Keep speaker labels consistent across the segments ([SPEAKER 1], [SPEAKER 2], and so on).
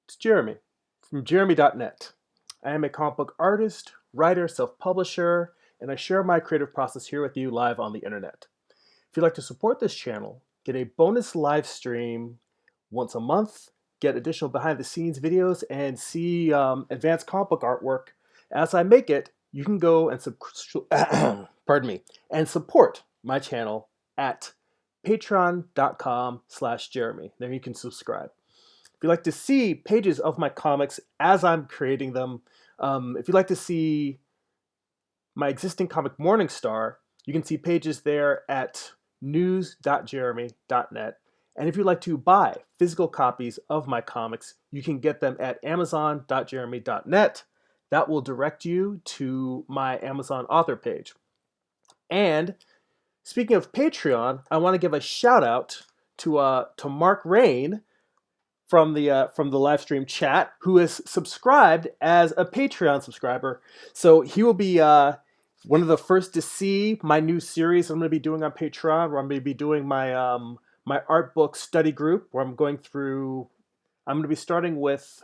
[SPEAKER 1] It's Jeremy from Jeremy.net. I am a comic book artist, writer, self publisher, and I share my creative process here with you live on the internet. If you'd like to support this channel, get a bonus live stream once a month, get additional behind the scenes videos, and see advanced comic book artwork as I make it, you can go and pardon me, and support my channel at patreon.com/Jeremy. There you can subscribe. If you'd like to see pages of my comics as I'm creating them, if you'd like to see my existing comic Morningstar, you can see pages there at news.jeremy.net. And if you'd like to buy physical copies of my comics, you can get them at amazon.jeremy.net. That will direct you to my Amazon author page. And speaking of Patreon, I want to give a shout out to Mark Rain from the live stream chat, who is subscribed as a Patreon subscriber. So he will be one of the first to see my new series I'm going to be doing on Patreon, where I'm going to be doing my art book study group, where I'm going through. I'm going to be starting with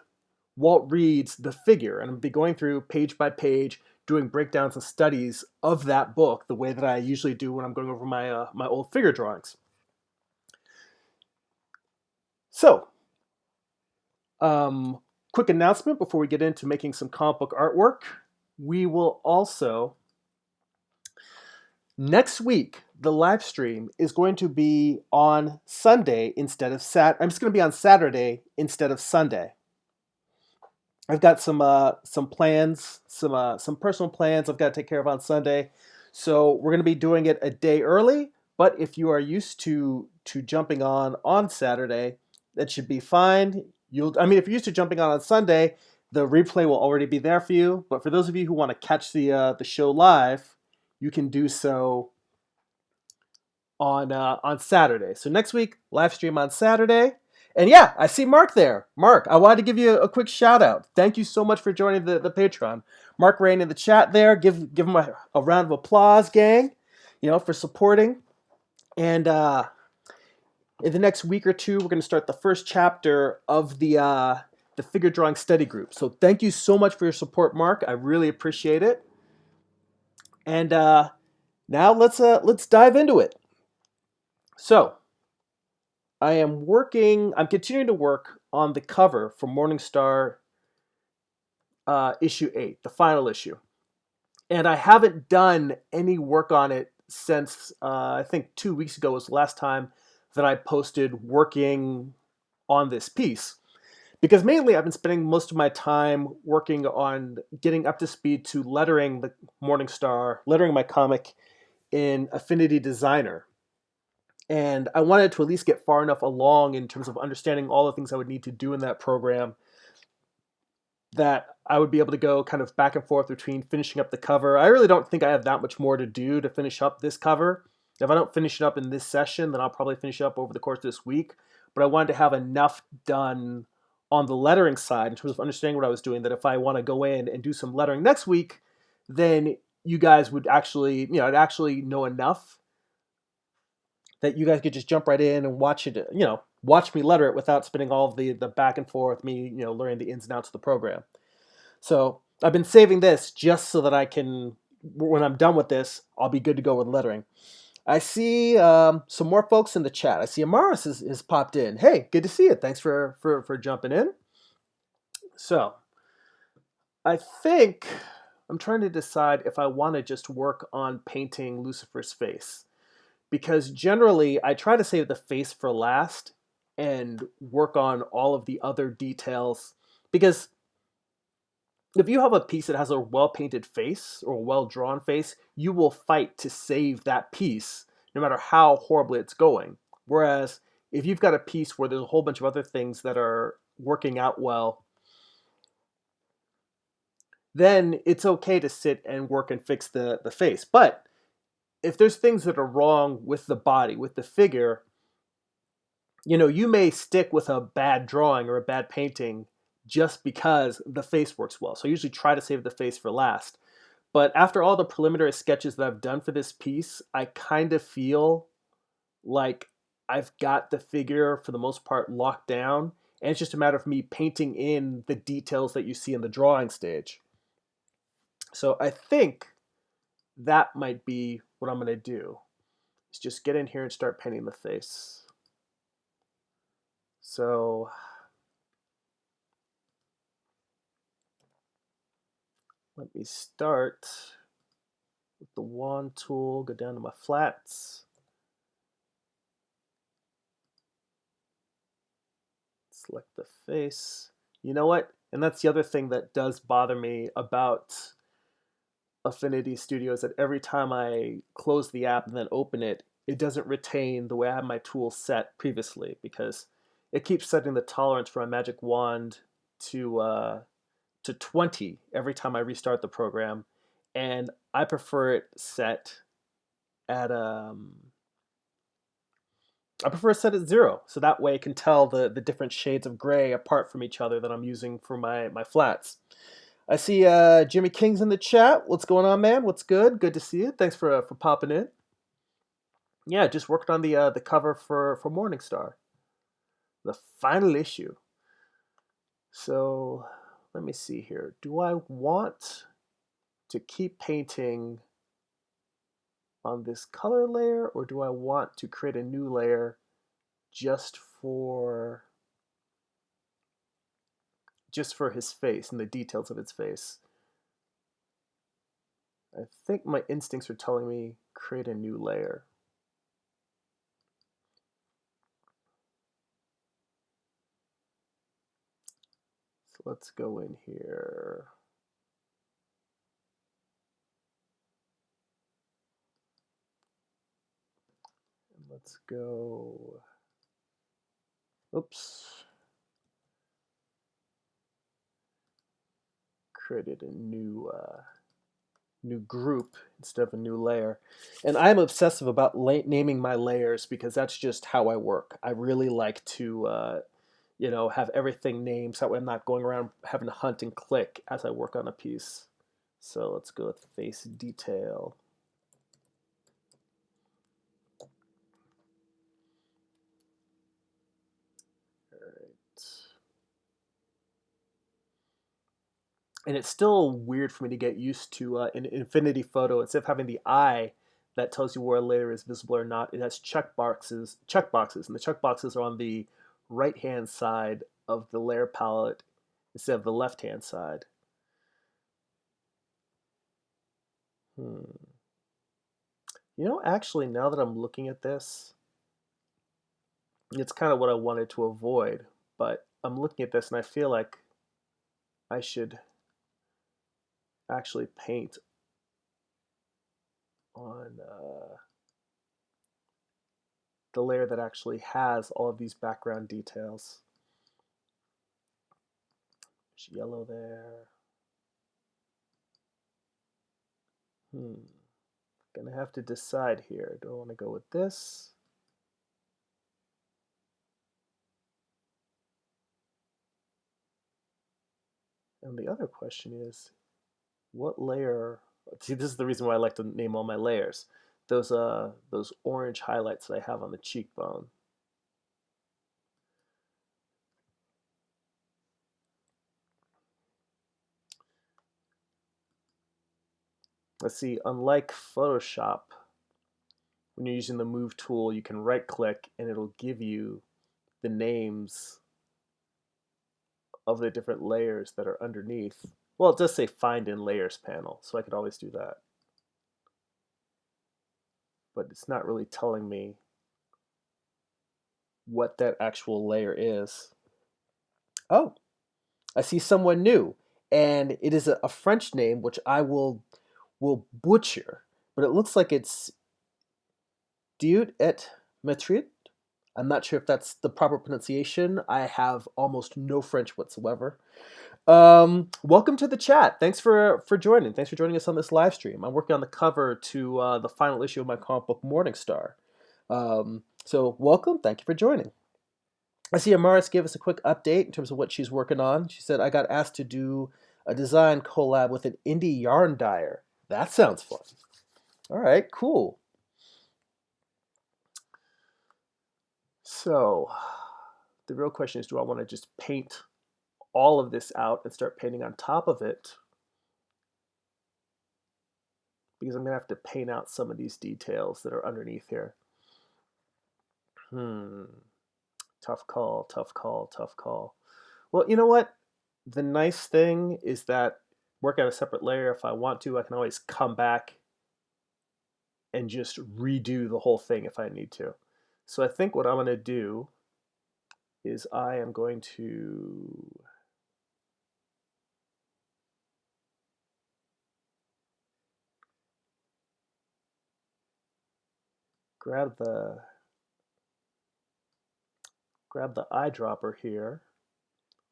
[SPEAKER 1] Walt Reed's The Figure, and I'm going to be going through page by page, doing breakdowns and studies of that book, the way that I usually do when I'm going over my old figure drawings. So, quick announcement before we get into making some comic book artwork. We will also, next week, the live stream is going to be on Sunday instead of I'm just going to be on Saturday instead of Sunday. I've got some plans, some personal plans I've got to take care of on Sunday, so we're going to be doing it a day early. But if you are used to jumping on Saturday, that should be fine. If you're used to jumping on Sunday, the replay will already be there for you. But for those of you who want to catch the show live, you can do so on Saturday. So next week, live stream on Saturday. And yeah, I see Mark there. Mark, I wanted to give you a quick shout out. Thank you so much for joining the Patreon. Mark Rain in the chat there. Give him a round of applause, gang, for supporting. And in the next week or two, we're going to start the first chapter of the figure drawing study group. So thank you so much for your support, Mark. I really appreciate it. And now let's dive into it. So I'm continuing to work on the cover for Morningstar issue 8, the final issue. And I haven't done any work on it since I think 2 weeks ago was the last time that I posted working on this piece. Because mainly I've been spending most of my time working on getting up to speed to lettering the Morningstar, lettering my comic in Affinity Designer. And I wanted to at least get far enough along in terms of understanding all the things I would need to do in that program that I would be able to go kind of back and forth between finishing up the cover. I really don't think I have that much more to do to finish up this cover. If I don't finish it up in this session, then I'll probably finish it up over the course of this week. But I wanted to have enough done on the lettering side in terms of understanding what I was doing, that if I want to go in and do some lettering next week, then you guys would actually, I'd actually know enough that you guys could just jump right in and watch it, watch me letter it without spending all of the back and forth, me, learning the ins and outs of the program. So I've been saving this just so that I can, when I'm done with this, I'll be good to go with lettering. I see some more folks in the chat. I see Amaris has popped in. Hey, good to see you. Thanks for jumping in. So I think I'm trying to decide if I want to just work on painting Lucifer's face. Because generally, I try to save the face for last and work on all of the other details. Because if you have a piece that has a well-painted face or a well-drawn face, you will fight to save that piece no matter how horribly it's going. Whereas if you've got a piece where there's a whole bunch of other things that are working out well, then it's okay to sit and work and fix the face. But if there's things that are wrong with the body, with the figure, you may stick with a bad drawing or a bad painting just because the face works well. So I usually try to save the face for last. But after all the preliminary sketches that I've done for this piece, I kind of feel like I've got the figure for the most part locked down. And it's just a matter of me painting in the details that you see in the drawing stage. So I think that might be what I'm going to do, is just get in here and start painting the face. So let me start with the wand tool, go down to my flats. Select the face. You know what? And that's the other thing that does bother me about Affinity Studio, is that every time I close the app and then open it, it doesn't retain the way I had my tools set previously, because it keeps setting the tolerance for my magic wand to 20 every time I restart the program, and I prefer it set at I prefer set at 0, so that way I can tell the different shades of gray apart from each other that I'm using for my flats. I see Jimmy King's in the chat. What's going on, man? What's good? Good to see you. Thanks for popping in. Yeah, just worked on the cover for Morningstar, the final issue. So let me see here. Do I want to keep painting on this color layer, or do I want to create a new layer just for his face and the details of his face? I think my instincts are telling me create a new layer. So let's go in here. And let's go, oops. Created a new group instead of a new layer. And I'm obsessive about naming my layers, because that's just how I work. I really like to have everything named, so that way I'm not going around having to hunt and click as I work on a piece. So let's go with face detail. All right. And it's still weird for me to get used to in Infinity Photo, instead of having the eye that tells you where a layer is visible or not, it has checkboxes, and the checkboxes are on the right-hand side of the layer palette instead of the left-hand side. Actually, now that I'm looking at this, it's kind of what I wanted to avoid, but I'm looking at this and I feel like I should actually paint on the layer that actually has all of these background details. There's yellow there. Gonna have to decide here. Do I want to go with this? And the other question is, what layer? See, this is the reason why I like to name all my layers. Those orange highlights that I have on the cheekbone. Let's see, unlike Photoshop, when you're using the Move tool, you can right-click and it'll give you the names of the different layers that are underneath. Well, it does say Find in Layers panel, so I could always do that. But it's not really telling me what that actual layer is. Oh, I see someone new, and it is a French name, which I will butcher, but it looks like it's Dieu et Maître. I'm not sure if that's the proper pronunciation. I have almost no French whatsoever. Welcome to the chat. Thanks for joining. Thanks for joining us on this live stream. I'm working on the cover to the final issue of my comic book Morningstar. So welcome. Thank you for joining. I see Amaris gave us a quick update in terms of what she's working on. She said, I got asked to do a design collab with an indie yarn dyer. That sounds fun. All right, cool. So the real question is, do I want to just paint all of this out and start painting on top of it? Because I'm going to have to paint out some of these details that are underneath here. Tough call, tough call, tough call. Well, you know what? The nice thing is that work out a separate layer. If I want to, I can always come back and just redo the whole thing if I need to. So I think what I'm going to do is I am going to grab the eyedropper here.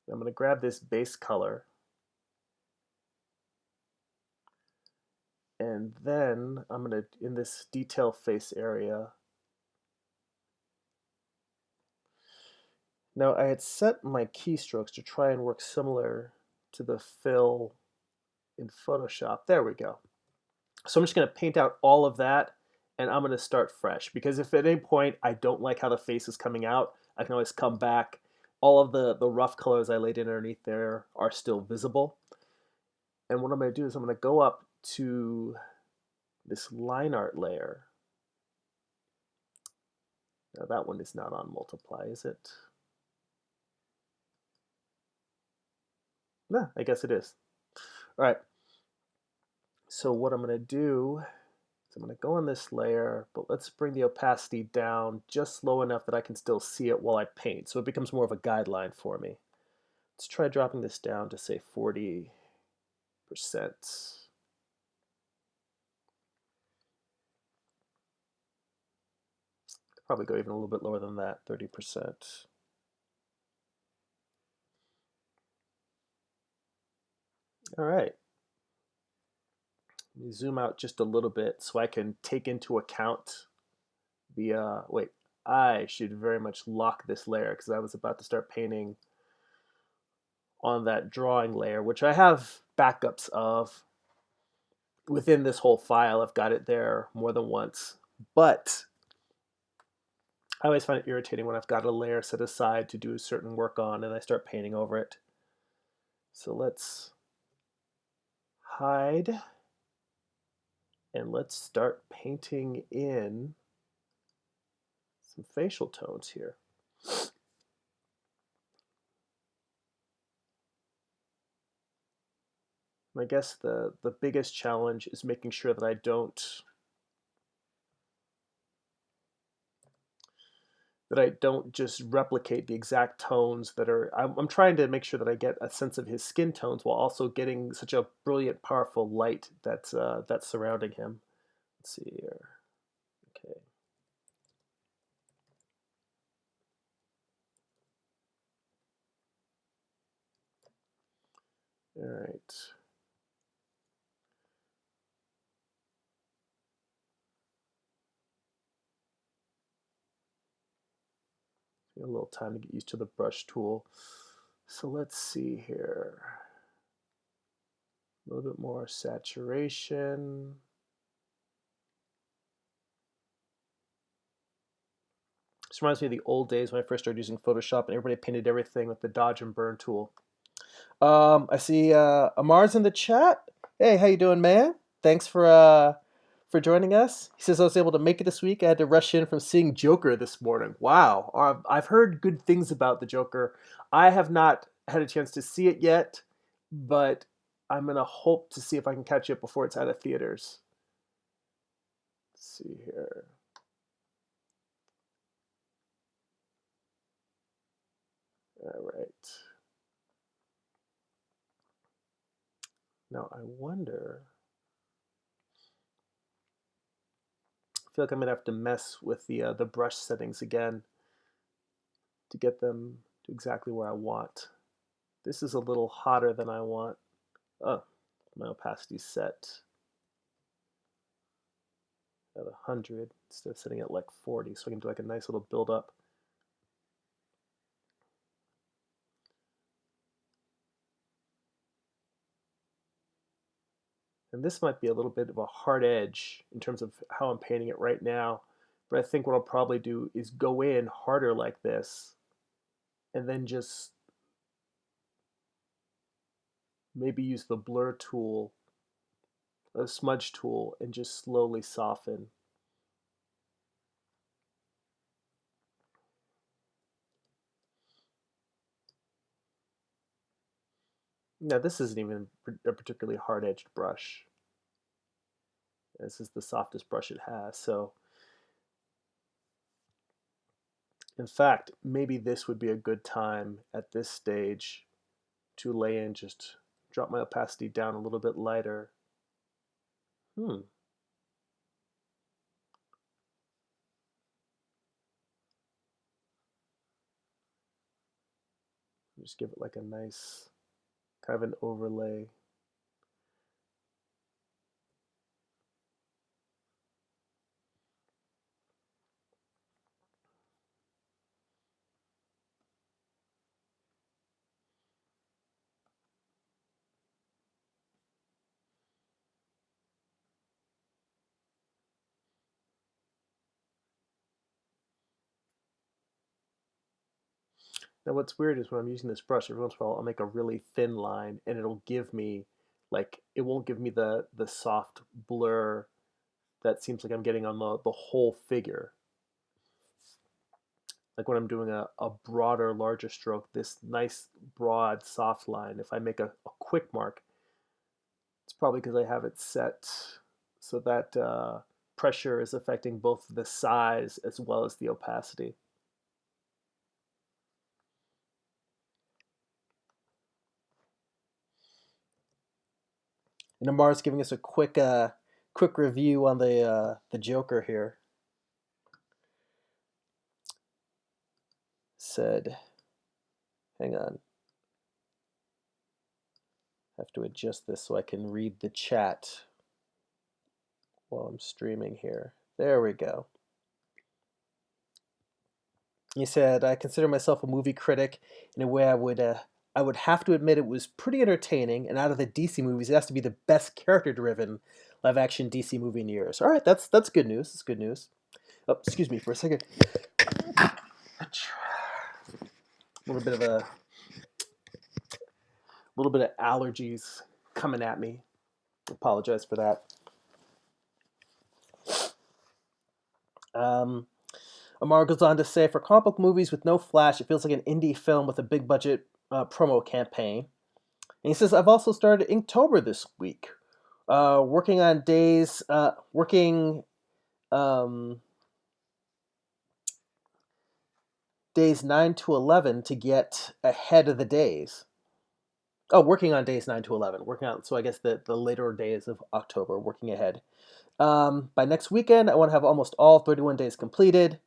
[SPEAKER 1] I'm going to grab this base color, and then I'm going to, in this detail face area, now I had set my keystrokes to try and work similar to the fill in Photoshop. There we go. So I'm just going to paint out all of that, and I'm going to start fresh, because if at any point I don't like how the face is coming out, I can always come back. All of the rough colors I laid in underneath there are still visible. And what I'm going to do is I'm going to go up to this line art layer. Now that one is not on multiply, is it? No, I guess it is. All right. So what I'm going to do is I'm going to go on this layer, but let's bring the opacity down just low enough that I can still see it while I paint, so it becomes more of a guideline for me. Let's try dropping this down to, say, 40%. Probably go even a little bit lower than that, 30%. All right. Let me zoom out just a little bit so I can take into account the, wait, I should very much lock this layer because I was about to start painting on that drawing layer, which I have backups of within this whole file. I've got it there more than once, but I always find it irritating when I've got a layer set aside to do a certain work on and I start painting over it. So let's hide and let's start painting in some facial tones here. I guess the biggest challenge is making sure that I don't just replicate the exact tones that are. I'm trying to make sure that I get a sense of his skin tones while also getting such a brilliant, powerful light that's surrounding him. Let's see here. Okay. All right. A little time to get used to the brush tool. So let's see here. A little bit more saturation. This reminds me of the old days when I first started using Photoshop and everybody painted everything with the dodge and burn tool. I see Amar's in the chat. Hey, how you doing, man? Thanks for joining us. He says I was able to make it this week. I had to rush in from seeing Joker this morning. Wow, I've heard good things about the Joker. I have not had a chance to see it yet, but I'm gonna hope to see if I can catch it before it's out of theaters. Let's see here. All right. Now I wonder. I feel like I'm gonna have to mess with the brush settings again to get them to exactly where I want. This is a little hotter than I want. Oh, my opacity set at 100 instead of setting it like 40, so I can do like a nice little build up. And this might be a little bit of a hard edge in terms of how I'm painting it right now, but I think what I'll probably do is go in harder like this and then just maybe use the blur tool, a smudge tool, and just slowly soften. Now, this isn't even a particularly hard-edged brush. This is the softest brush it has. So, in fact, maybe this would be a good time at this stage to lay in, just drop my opacity down a little bit lighter. Hmm. Just give it like a nice kind of an overlay. Now, what's weird is when I'm using this brush, every once in a while I'll make a really thin line, and it'll give me like it won't give me the soft blur that seems like I'm getting on the whole figure. Like when I'm doing a broader, larger stroke, this nice broad soft line, if I make a quick mark, it's probably because I have it set so that pressure is affecting both the size as well as the opacity. And Amar's giving us a quick review on the Joker here. Said, hang on, I have to adjust this so I can read the chat while I'm streaming here. There we go. He said, I consider myself a movie critic. In a way, I would have to admit it was pretty entertaining, and out of the DC movies, it has to be the best character-driven live-action DC movie in years. All right, that's good news. That's good news. Oh, excuse me for a second. A little bit of allergies coming at me. Apologize for that. Amar goes on to say, for comic book movies with no flash, it feels like an indie film with a big budget promo campaign. And he says, I've also started Inktober this week, working on um, days 9 to 11 to get ahead of the days. Oh, working on days 9 to 11. Working on, so I guess the later days of October, working ahead. By next weekend, I want to have almost all 31 days completed.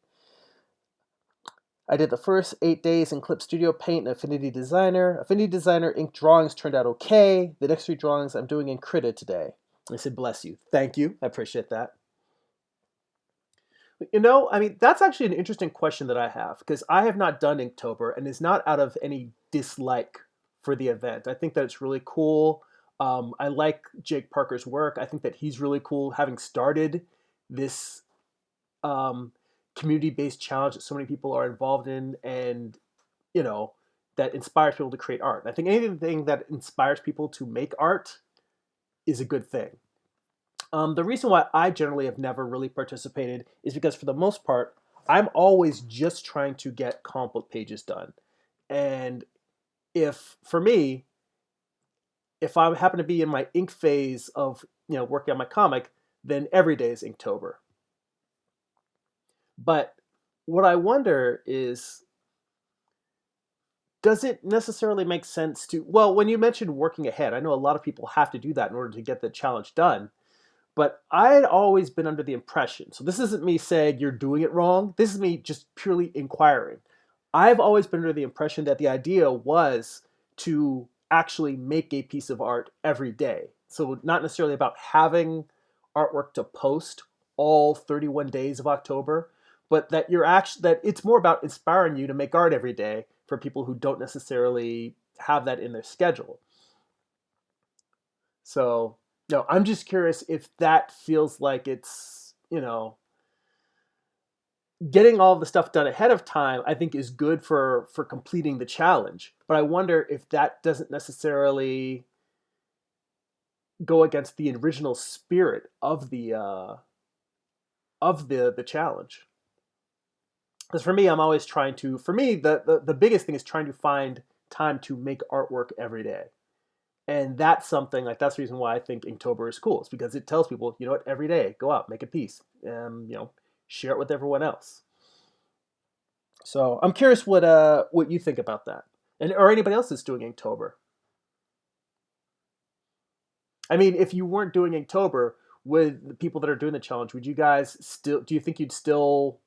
[SPEAKER 1] I did the first 8 days in Clip Studio Paint and Affinity Designer. Affinity Designer ink drawings turned out okay. The next 3 drawings I'm doing in Krita today. I said, bless you. Thank you. I appreciate that. You know, I mean, that's actually an interesting question that I have because I have not done Inktober and it's not out of any dislike for the event. I think that it's really cool. I like Jake Parker's work. I think that he's really cool having started this um, community-based challenge that so many people are involved in, and you know that inspires people to create art. I think anything that inspires people to make art is a good thing. The reason why I generally have never really participated is because for the most part, I'm always just trying to get comic book pages done. And if for me, if I happen to be in my ink phase of working on my comic, then every day is Inktober. But what I wonder is, does it necessarily make sense to, well, when you mentioned working ahead, I know a lot of people have to do that in order to get the challenge done. But I had always been under the impression, so this isn't me saying you're doing it wrong. This is me just purely inquiring. I've always been under the impression that the idea was to actually make a piece of art every day. So not necessarily about having artwork to post all 31 days of October, but that that it's more about inspiring you to make art every day for people who don't necessarily have that in their schedule. So, no, I'm just curious if that feels like it's, getting all the stuff done ahead of time, I think, is good for completing the challenge. But I wonder if that doesn't necessarily go against the original spirit of the challenge. Because for me, I'm always trying to. For me, the biggest thing is trying to find time to make artwork every day, and that's something like that's the reason why I think Inktober is cool. It's because it tells people, you know what, every day go out, make a piece, and share it with everyone else. So I'm curious what you think about that, and or anybody else that's doing Inktober. I mean, if you weren't doing Inktober with the people that are doing the challenge, would you guys still? Do you think you'd still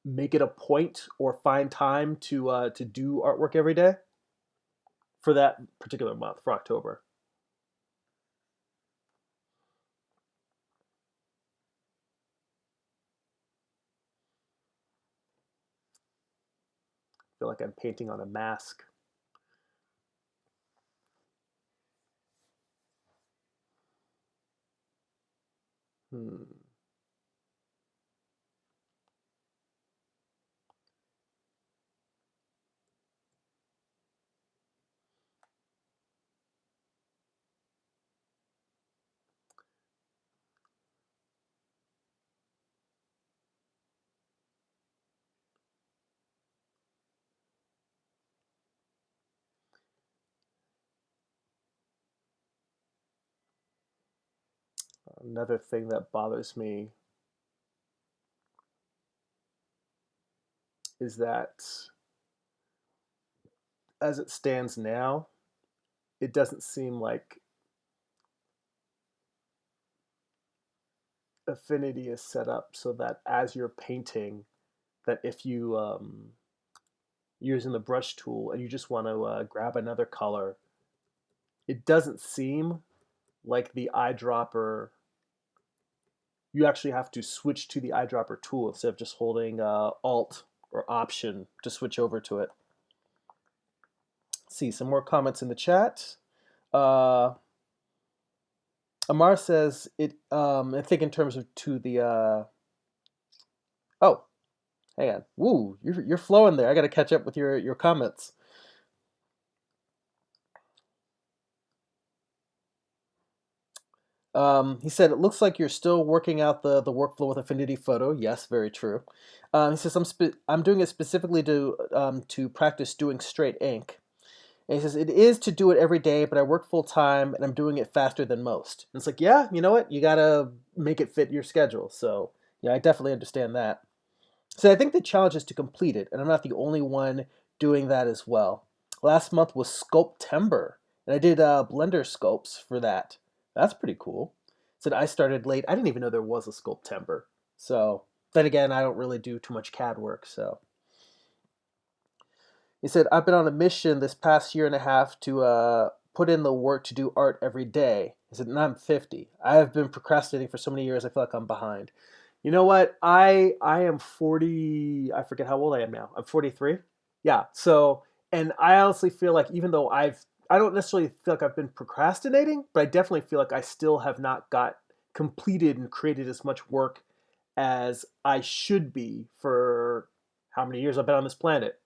[SPEAKER 1] make it a point or find time to do artwork every day for that particular month for October? I feel like I'm painting on a mask. Hmm. Another thing that bothers me is that as it stands now, it doesn't seem like Affinity is set up so that as you're painting, that if you using the brush tool and you just want to grab another color, it doesn't seem like the eyedropper. You actually have to switch to the eyedropper tool instead of just holding Alt or Option to switch over to it. Let's see some more comments in the chat. Uh, Amar says it. I think in terms of to the. Oh, hang on. Woo, you're flowing there. I got to catch up with your comments. He said, it looks like you're still working out the workflow with Affinity Photo. Yes, very true. He says, I'm doing it specifically to practice doing straight ink. And he says, it is to do it every day, but I work full time and I'm doing it faster than most. And it's like, yeah, you know what? You got to make it fit your schedule. So, yeah, I definitely understand that. So I think the challenge is to complete it, and I'm not the only one doing that as well. Last month was Sculptember, and I did Blender sculpts for that. That's pretty cool. Said I started late. I didn't even know there was a Sculptember. So then again, I don't really do too much CAD work. So he said I've been on a mission this past year and a half to put in the work to do art every day. He said, and I'm 50. I have been procrastinating for so many years. I feel like I'm behind. You know what? I am 40. I forget how old I am now. I'm 43. Yeah. So, and I honestly feel like even though I don't necessarily feel like I've been procrastinating, but I definitely feel like I still have not got completed and created as much work as I should be for how many years I've been on this planet.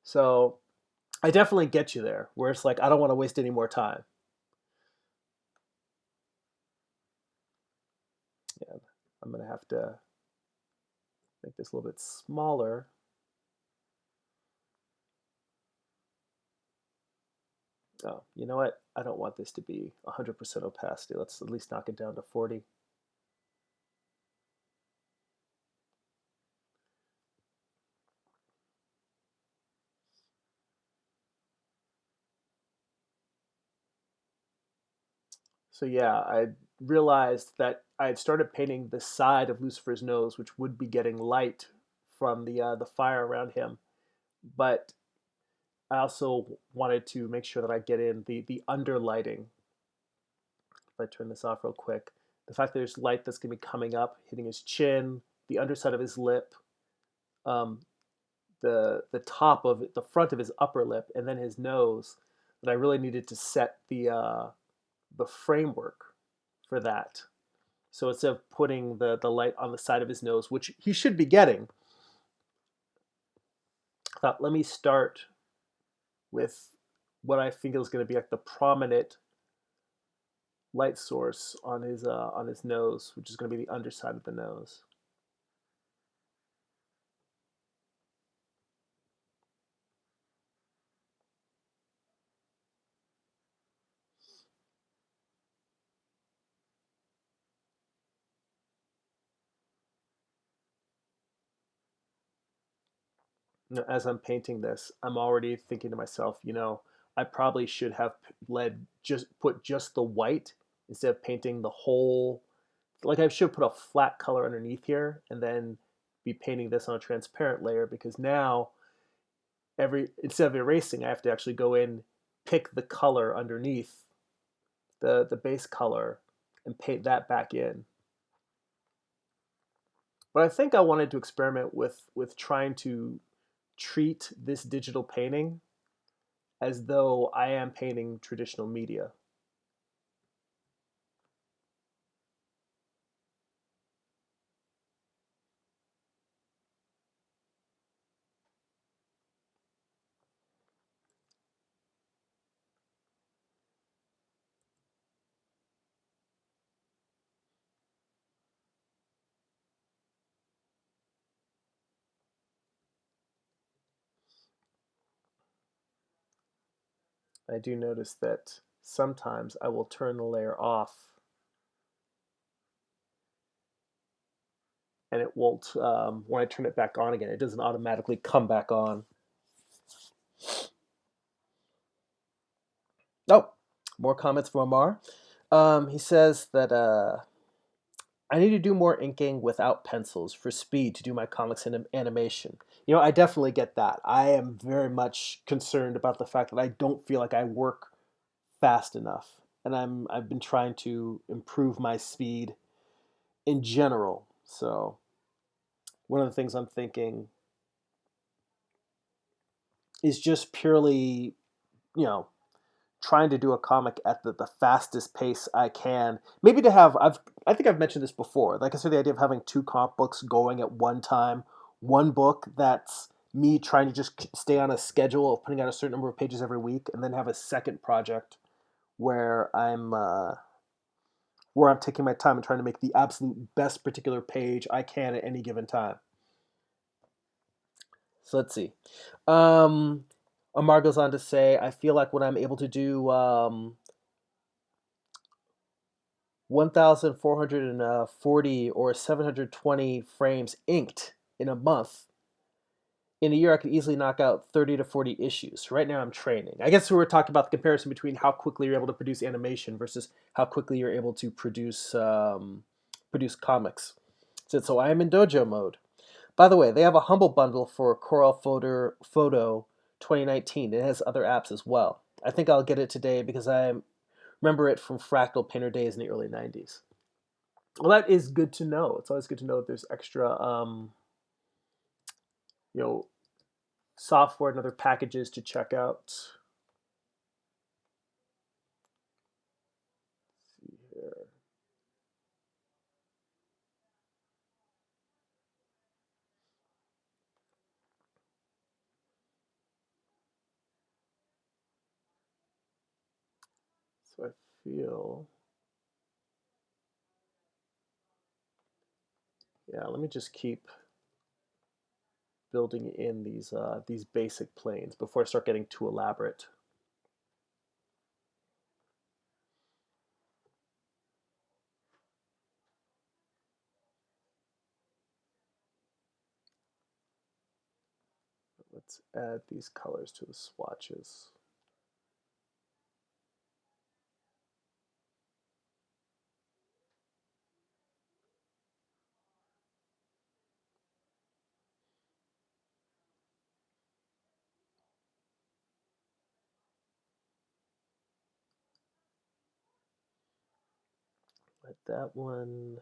[SPEAKER 1] So, I definitely get you there where it's like I don't want to waste any more time. Yeah. I'm going to have to make this a little bit smaller. Oh, you know what? I don't want this to be 100% opacity. Let's at least knock it down to 40. So yeah, I realized that I had started painting the side of Lucifer's nose, which would be getting light from the fire around him. But I also wanted to make sure that I get in the underlighting. If I turn this off real quick, the fact that there's light that's going to be coming up, hitting his chin, the underside of his lip, um, the top of it, the front of his upper lip, and then his nose. That I really needed to set the framework for that. So instead of putting the light on the side of his nose, which he should be getting, I thought, let me start with what I think is going to be like the prominent light source on his nose, which is going to be the underside of the nose. As I'm painting this, I'm already thinking to myself, I probably should have led just put just the white instead of painting the whole. Like I should put a flat color underneath here and then be painting this on a transparent layer because now every instead of erasing, I have to actually go in, pick the color underneath the base color and paint that back in. But I think I wanted to experiment with trying to treat this digital painting as though I am painting traditional media. I do notice that sometimes I will turn the layer off and it won't, when I turn it back on again, it doesn't automatically come back on. Oh, more comments from Amar. He says that I need to do more inking without pencils for speed to do my comics and animation. I definitely get that. I am very much concerned about the fact that I don't feel like I work fast enough, and I've been trying to improve my speed in general. So one of the things I'm thinking is just purely, you know, trying to do a comic at the fastest pace I can. Maybe to have I think I've mentioned this before. Like I said, the idea of having two comic books going at one time. One book that's me trying to just stay on a schedule of putting out a certain number of pages every week, and then have a second project where I'm taking my time and trying to make the absolute best particular page I can at any given time. So let's see. Um, Amar goes on to say, I feel like when I'm able to do 1,440 or 720 frames inked in a month, in a year I could easily knock out 30 to 40 issues. Right now I'm training. I guess we were talking about the comparison between how quickly you're able to produce animation versus how quickly you're able to produce comics. So I am in dojo mode. By the way, they have a humble bundle for Corel Photo 2019. It has other apps as well. I think I'll get it today because I remember it from Fractal Painter days in the early 90s. Well, that is good to know. It's always good to know that there's extra, you know, software and other packages to check out. Let's see here. So I feel, yeah. Let me just keep building in these basic planes before I start getting too elaborate. Let's add these colors to the swatches. Let that one.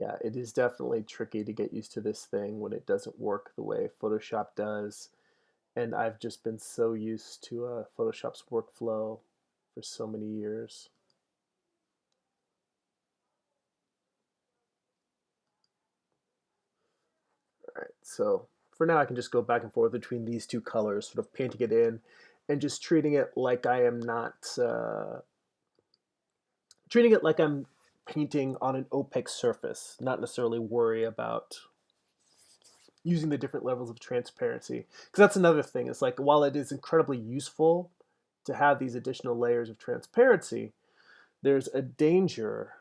[SPEAKER 1] Yeah, it is definitely tricky to get used to this thing when it doesn't work the way Photoshop does. And I've just been so used to Photoshop's workflow for so many years. All right, so for now, I can just go back and forth between these two colors, sort of painting it in and just treating it like I am not, treating it like I'm painting on an opaque surface, not necessarily worry about using the different levels of transparency. Because that's another thing. It's like while it is incredibly useful to have these additional layers of transparency, there's a danger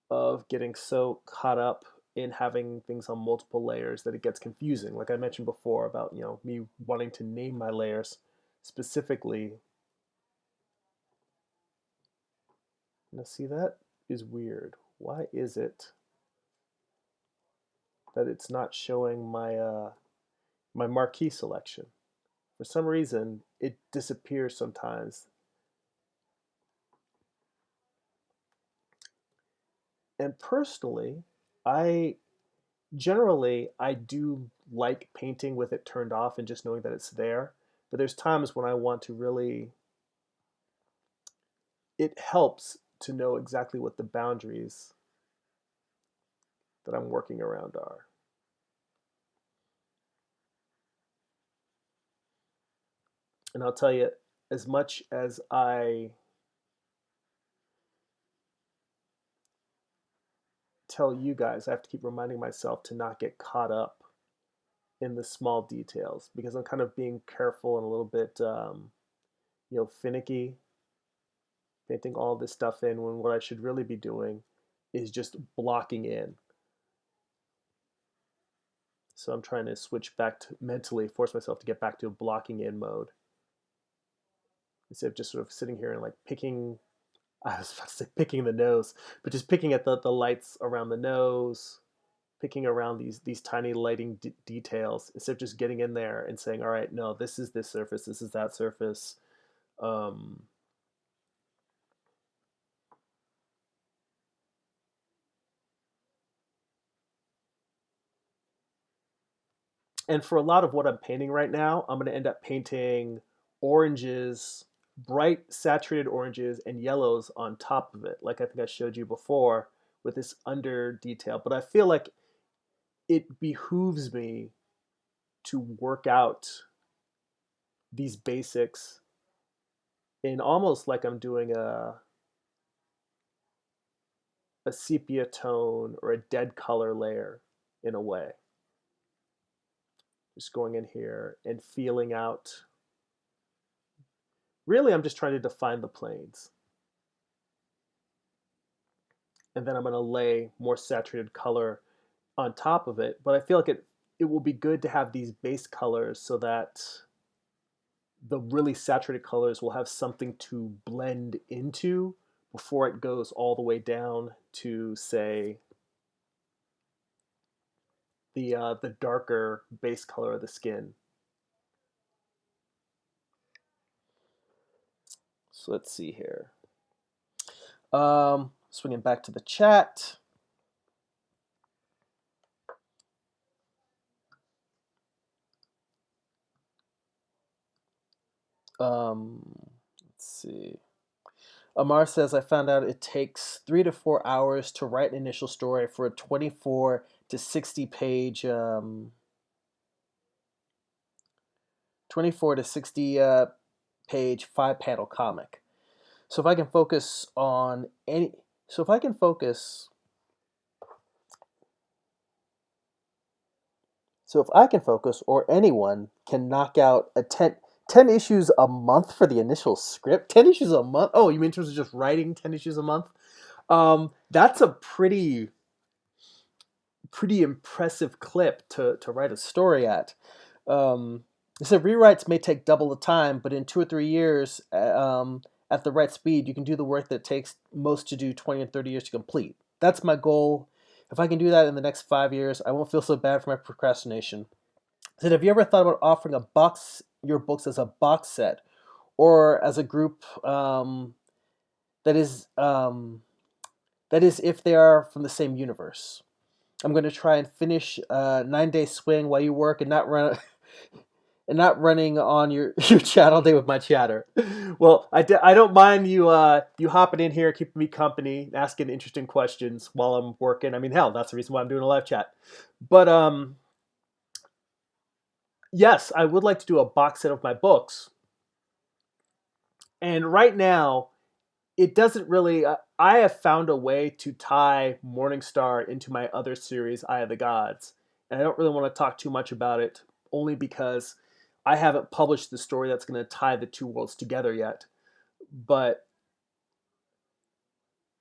[SPEAKER 1] of getting so caught up in having things on multiple layers that it gets confusing. Like I mentioned before about, me wanting to name my layers specifically. Now see, that is weird. Why is it that it's not showing my marquee selection? For some reason, it disappears sometimes. And personally, I I do like painting with it turned off and just knowing that it's there. But there's times when I want to really, it helps to know exactly what the boundaries that I'm working around are. And I'll tell you, as much as I tell you guys, I have to keep reminding myself to not get caught up in the small details because I'm kind of being careful and a little bit, finicky, painting all this stuff in when what I should really be doing is just blocking in. So I'm trying to switch back to mentally force myself to get back to a blocking in mode instead of just sort of sitting here and like picking. I was about to say picking the nose, but just picking at the lights around the nose, picking around these tiny lighting details instead of just getting in there and saying, all right, no, this is this surface, this is that surface. Um, and for a lot of what I'm painting right now, I'm going to end up painting oranges, bright saturated oranges and yellows on top of it, like I think I showed you before with this under detail. But I feel like it behooves me to work out these basics in almost like I'm doing a sepia tone or a dead color layer in a way. Just going in here and feeling out. Really, I'm just trying to define the planes. And then I'm going to lay more saturated color on top of it. But I feel like it will be good to have these base colors so that the really saturated colors will have something to blend into before it goes all the way down to say the darker base color of the skin. So let's see here. Swinging back to the chat. Let's see. Amar says, I found out it takes 3 to 4 hours to write an initial story for a 24 to 60 page, 24 to 60 page 5 panel comic. So if I can focus on any, so if I can focus, so if I can focus or anyone can knock out a 10 issues a month for the initial script, 10 issues a month. Oh, you mean in terms of just writing 10 issues a month? That's a pretty impressive clip to write a story at. They said rewrites may take double the time, but in 2 or 3 years, at the right speed, you can do the work that takes most to do 20 and 30 years to complete. That's my goal. If I can do that in the next 5 years, I won't feel so bad for my procrastination. I said, have you ever thought about offering your books as a box set or as a group that is that is if they are from the same universe? I'm going to try and finish 9 Day Swing while you work and not run and not running on your, your chat all day with my chatter. Well, I don't mind you you hopping in here, keeping me company, asking interesting questions while I'm working. I mean, hell, that's the reason why I'm doing a live chat. But yes, I would like to do a box set of my books. And right now, it doesn't really. I have found a way to tie Morningstar into my other series, Eye of the Gods, and I don't really want to talk too much about it, only because I haven't published the story that's going to tie the two worlds together yet. But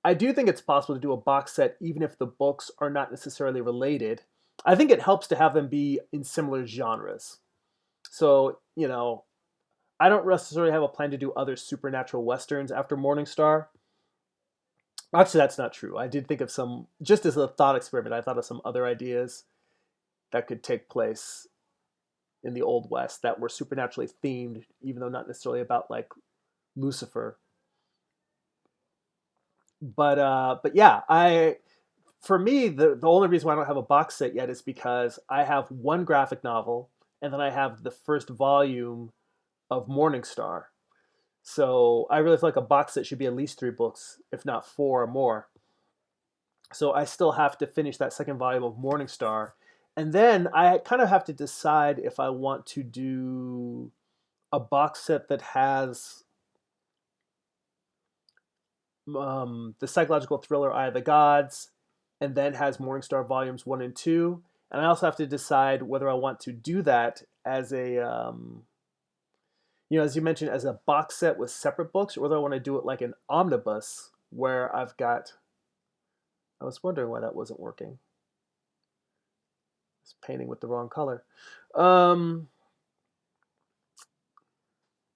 [SPEAKER 1] I do think it's possible to do a box set, even if the books are not necessarily related. I think it helps to have them be in similar genres. So, I don't necessarily have a plan to do other supernatural westerns after Morningstar. Actually, that's not true. I did think of some, just as a thought experiment, I thought of some other ideas that could take place in the Old West that were supernaturally themed, even though not necessarily about like Lucifer. But yeah, for me the only reason why I don't have a box set yet is because I have one graphic novel and then I have the first volume of Morningstar. So I really feel like a box set should be at least 3 books, if not four or more. So I still have to finish that second volume of Morningstar. And then I kind of have to decide if I want to do a box set that has the psychological thriller Eye of the Gods, and then has Morningstar volumes 1 and 2. And I also have to decide whether I want to do that as a, as you mentioned, as a box set with separate books, or whether I want to do it like an omnibus where I've got. I was wondering why that wasn't working. It's painting with the wrong color. Um,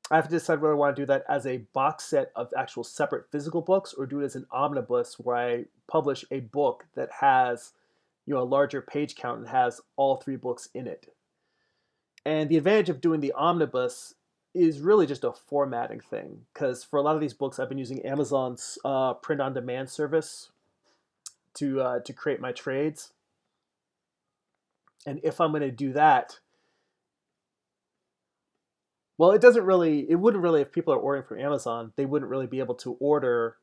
[SPEAKER 1] I have to decide whether I want to do that as a box set of actual separate physical books or do it as an omnibus where I publish a book that has, a larger page count and has all 3 books in it. And the advantage of doing the omnibus is really just a formatting thing because for a lot of these books, I've been using Amazon's print-on-demand service to create my trades. And if I'm going to do that, well, it wouldn't really, if people are ordering from Amazon, they wouldn't really be able to order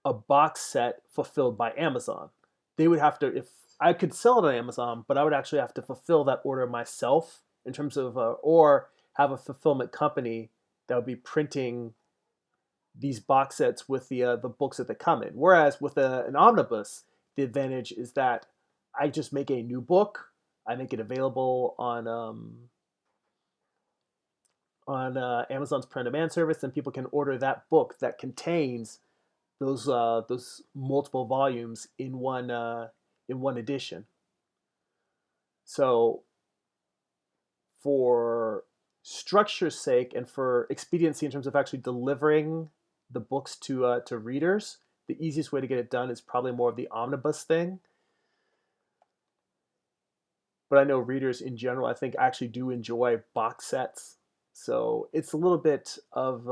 [SPEAKER 1] a box set fulfilled by Amazon. They would have to, if I could sell it on Amazon, but I would actually have to fulfill that order myself in terms of, or have a fulfillment company that would be printing these box sets with the books that they come in. Whereas with an omnibus, the advantage is that I just make a new book, I make it available on Amazon's print-on-demand service, and people can order that book that contains those multiple volumes in one edition. So, for structure's sake and for expediency in terms of actually delivering the books to readers, the easiest way to get it done is probably more of the omnibus thing. But I know readers in general, I think, actually do enjoy box sets. So it's a little bit of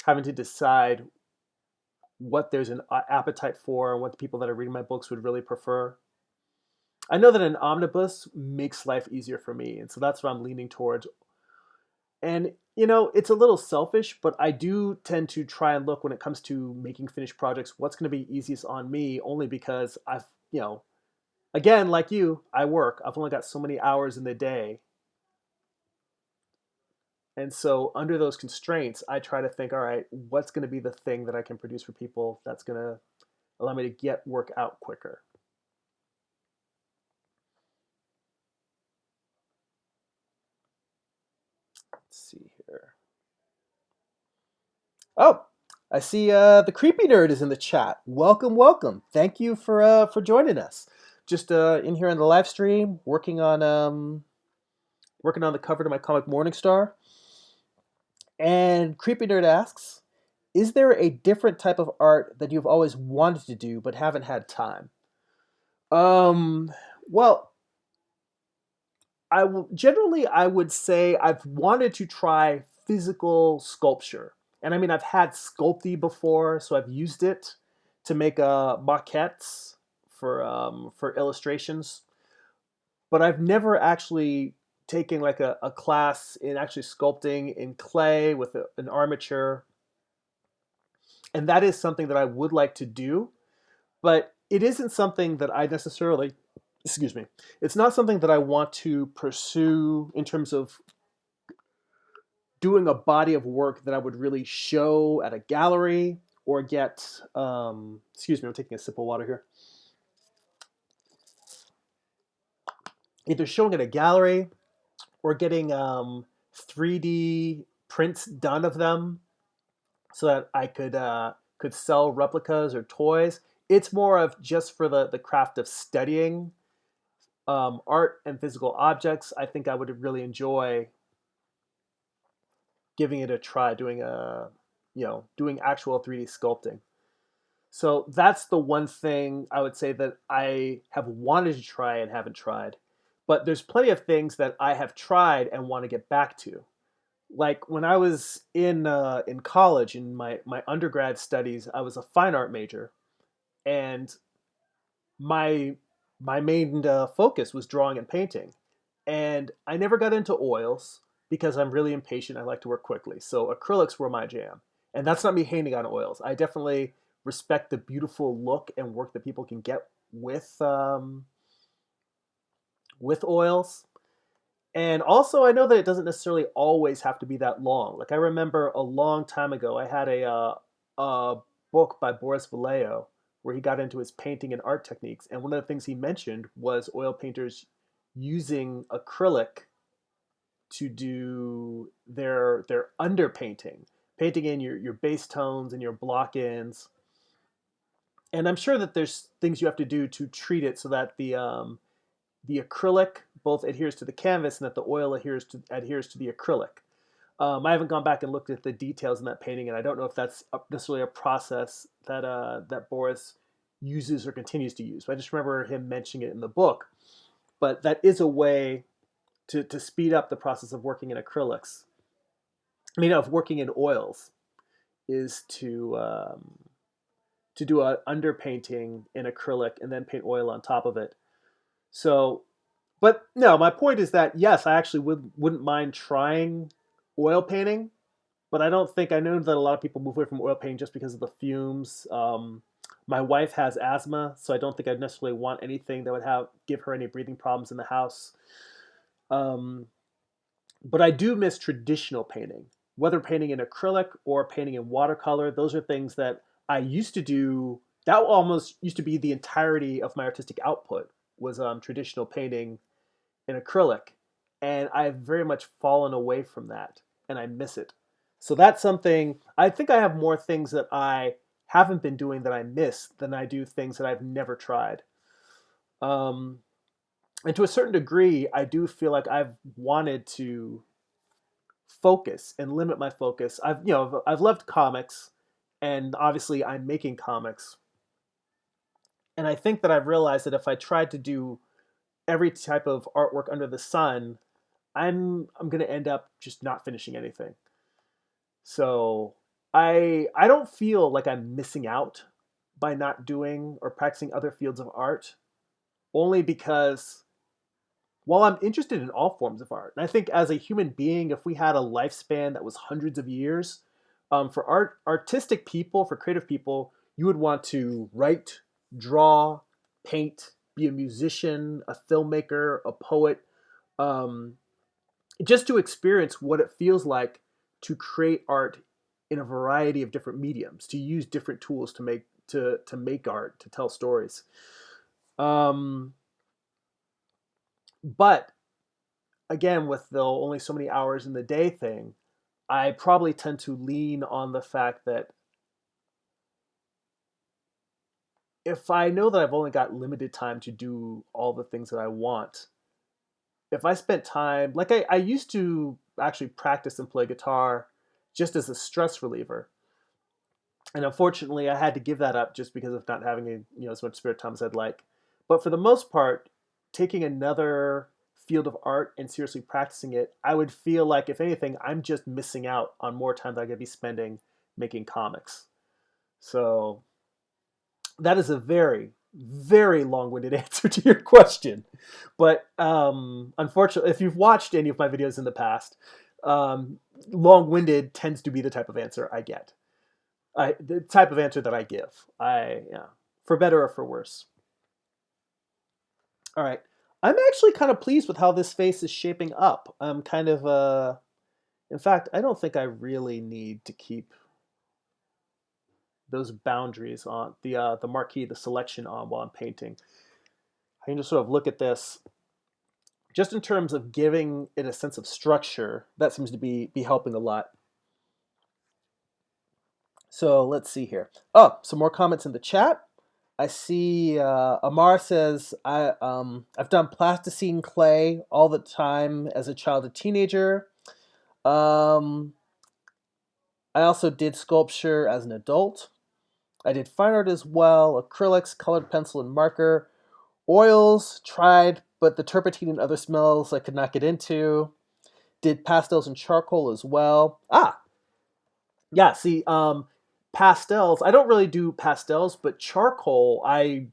[SPEAKER 1] having to decide what there's an appetite for and what the people that are reading my books would really prefer. I know that an omnibus makes life easier for me, and so that's what I'm leaning towards. And it's a little selfish, but I do tend to try and look when it comes to making finished projects, what's going to be easiest on me, only because again, like you, I work. I've only got so many hours in the day. And so, under those constraints, I try to think, all right, what's going to be the thing that I can produce for people that's going to allow me to get work out quicker? Let's see here. Oh, I see the creepy nerd is in the chat. Welcome, welcome. Thank you for joining us. Just in here on the live stream, working on the cover to my comic Morningstar. And creepy nerd asks, is there a different type of art that you've always wanted to do but haven't had time? Well, generally I would say I've wanted to try physical sculpture. And I mean, I've had Sculpey before, so I've used it to make maquettes for illustrations, but I've never actually taken like a class in actually sculpting in clay with an armature, and that is something that I would like to do, but it isn't something that I necessarily, excuse me, it's not something that I want to pursue in terms of doing a body of work that I would really show at a gallery or get, excuse me, I'm taking a sip of water here, either showing at a gallery or getting 3D prints done of them so that I could sell replicas or toys. It's more of just for the craft of studying art and physical objects. I think I would really enjoy giving it a try, doing actual 3D sculpting. So that's the one thing I would say that I have wanted to try and haven't tried. But there's plenty of things that I have tried and want to get back to. Like when I was in college in my undergrad studies, I was a fine art major, and my my main focus was drawing and painting. And I never got into oils because I'm really impatient. I like to work quickly. So acrylics were my jam. And that's not me hating on oils. I definitely respect the beautiful look and work that people can get with oils. And also, I know that it doesn't necessarily always have to be that long. Like I remember a long time ago, I had a book by Boris Vallejo where he got into his painting and art techniques, and one of the things he mentioned was oil painters using acrylic to do their underpainting, painting in your base tones and your block ins. And I'm sure that there's things you have to do to treat it so that the acrylic both adheres to the canvas and that the oil adheres to the acrylic. I haven't gone back and looked at the details in that painting, and I don't know if that's necessarily a process that Boris uses or continues to use. But I just remember him mentioning it in the book. But that is a way to speed up the process of working in acrylics. I mean, of working in oils is to do a underpainting in acrylic and then paint oil on top of it. So, but no, my point is that yes, I actually wouldn't mind trying oil painting, but I know that a lot of people move away from oil painting just because of the fumes. My wife has asthma, so I don't think I'd necessarily want anything that would have give her any breathing problems in the house. Um, but I do miss traditional painting, whether painting in acrylic or painting in watercolor. Those are things that I used to do. That almost used to be the entirety of my artistic output was traditional painting in acrylic, and I've very much fallen away from that, and I miss it. So that's something I think I have more things that I haven't been doing that I miss than I do things that I've never tried. Um, and to a certain degree, I do feel like I've wanted to focus and limit my focus. I've loved comics, and obviously I'm making comics, and I think that I've realized that if I tried to do every type of artwork under the sun, I'm going to end up just not finishing anything. So I don't feel like I'm missing out by not doing or practicing other fields of art, only because while I'm interested in all forms of art, and I think as a human being, if we had a lifespan that was hundreds of years, for artistic people, for creative people, you would want to write, draw, paint, be a musician, a filmmaker, a poet, um, just to experience what it feels like to create art in a variety of different mediums, to use different tools to make art, to tell stories. Um, but again, with the only so many hours in the day thing, I probably tend to lean on the fact that if I know that I've only got limited time to do all the things that I want, if I spent time, like I used to actually practice and play guitar just as a stress reliever. And unfortunately, I had to give that up just because of not having as much spare time as I'd like. But for the most part, taking another field of art and seriously practicing it, I would feel like if anything, I'm just missing out on more time that I could be spending making comics. So That is a very, very long-winded answer to your question. But unfortunately, if you've watched any of my videos in the past, um, long-winded tends to be the type of answer I get. The type of answer that I give. Yeah, for better or for worse. All right. I'm actually kind of pleased with how this face is shaping up. I'm kind of in fact, I don't think I really need to keep those boundaries on the marquee, the selection on while I'm painting. I can just sort of look at this just in terms of giving it a sense of structure. That seems to be helping a lot. So let's see here. Oh, some more comments in the chat. I see Amar says I've done plasticine clay all the time as a child and teenager. Um, I also did sculpture as an adult. I did fine art as well, acrylics, colored pencil, and marker. Oils, tried, but the turpentine and other smells I could not get into. Did pastels and charcoal as well. Yeah, see, pastels, I don't really do pastels, but charcoal, I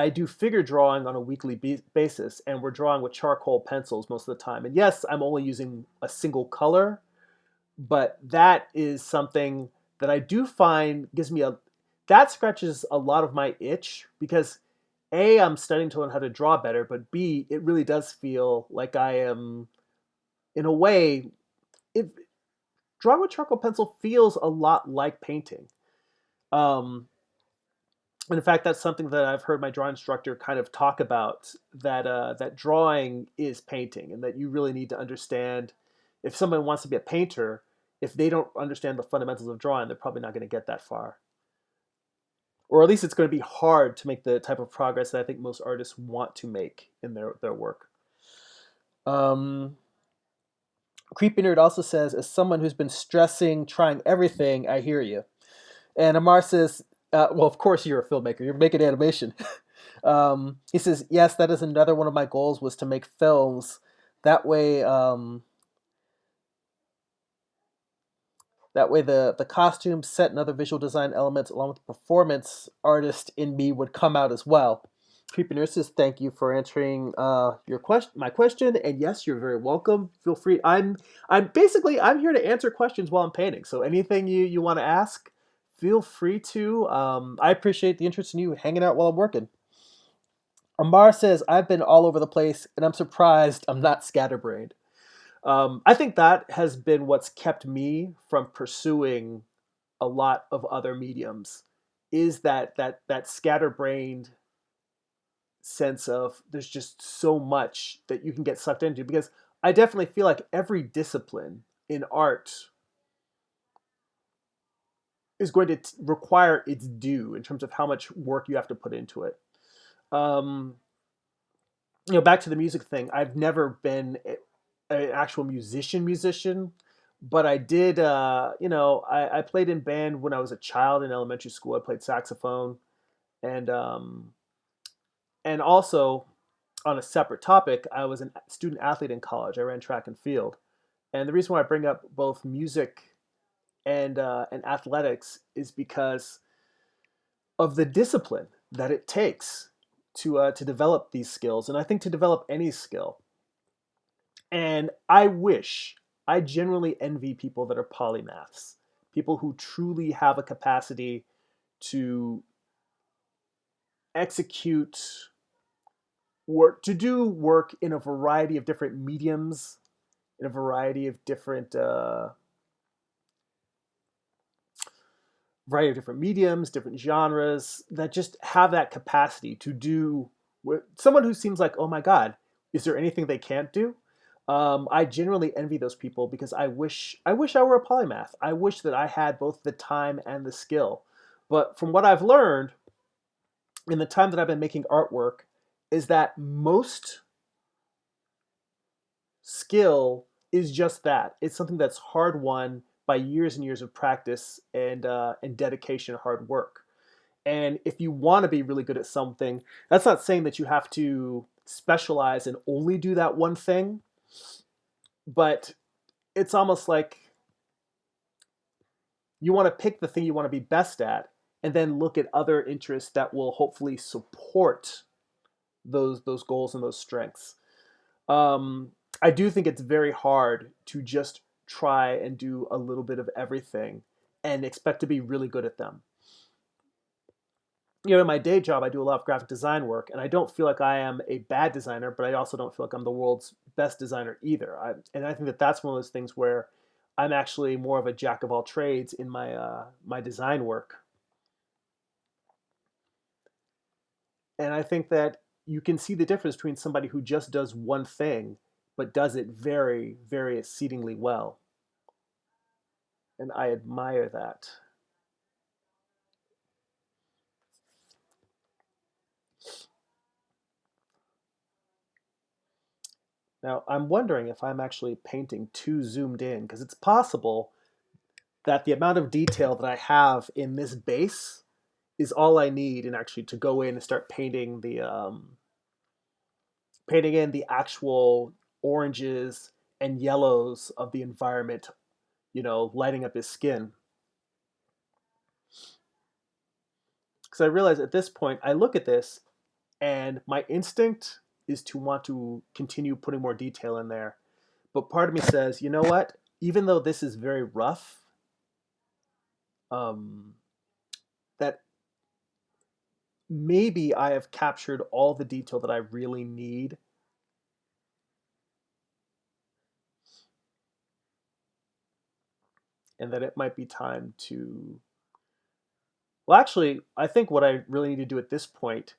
[SPEAKER 1] do figure drawing on a weekly basis, and we're drawing with charcoal pencils most of the time. And yes, I'm only using a single color, but that is something that I do find gives me a that scratches a lot of my itch because A, I'm studying to learn how to draw better, but B, it really does feel like I am in a way it drawing with charcoal pencil feels a lot like painting. Um, and in fact, that's something that I've heard my drawing instructor kind of talk about that drawing is painting, and that you really need to understand if someone wants to be a painter, if they don't understand the fundamentals of drawing, they're probably not going to get that far. Or at least it's going to be hard to make the type of progress that I think most artists want to make in their work. Um, Creepy Nerd also says, as someone who's been stressing, trying everything, I hear you. And Amar says, well, of course you're a filmmaker. You're making animation. He says, yes, that is another one of my goals was to make films. That way, the costume, set, and other visual design elements, along with the performance artist in me, would come out as well. Creepy Nerd says, thank you for answering my question. And yes, you're very welcome. Feel free. I'm here to answer questions while I'm painting. So anything you want to ask, feel free to. I appreciate the interest in you hanging out while I'm working. Amar says, I've been all over the place, and I'm surprised I'm not scatterbrained. I think that has been what's kept me from pursuing a lot of other mediums, is that scatterbrained sense of there's just so much that you can get sucked into. Because I definitely feel like every discipline in art is going to require its due in terms of how much work you have to put into it. Um, Back to the music thing. I've never been an actual musician, but I did. I played in band when I was a child in elementary school. I played saxophone, and and also on a separate topic, I was a student athlete in college. I ran track and field, and the reason why I bring up both music and athletics is because of the discipline that it takes to develop these skills, and I think to develop any skill. And I genuinely envy people that are polymaths, people who truly have a capacity to execute work, to do work in a variety of different mediums, in a different genres, that just have that capacity to do what someone who seems like, oh my God, is there anything they can't do? I genuinely envy those people because I wish I were a polymath. I wish that I had both the time and the skill. But from what I've learned in the time that I've been making artwork, is that most skill is just that. It's something that's hard won by years and years of practice and dedication and hard work. And if you want to be really good at something, that's not saying that you have to specialize and only do that one thing, but it's almost like you want to pick the thing you want to be best at and then look at other interests that will hopefully support those goals and those strengths. Um, I do think it's very hard to just try and do a little bit of everything and expect to be really good at them. In my day job, I do a lot of graphic design work, and I don't feel like I am a bad designer, but I also don't feel like I'm the world's best designer either. And I think that that's one of those things where I'm actually more of a jack of all trades in my design work. And I think that you can see the difference between somebody who just does one thing, but does it very, very exceedingly well. And I admire that. Now, I'm wondering if I'm actually painting too zoomed in, because it's possible that the amount of detail that I have in this base is all I need, and actually to go in and start painting painting in the actual oranges and yellows of the environment, lighting up his skin. Because I realize at this point, I look at this, and my instinct is to want to continue putting more detail in there. But part of me says, you know what? Even though this is very rough, um, that maybe I have captured all the detail that I really need. And that it might be time to. Well, actually, I think what I really need to do at this point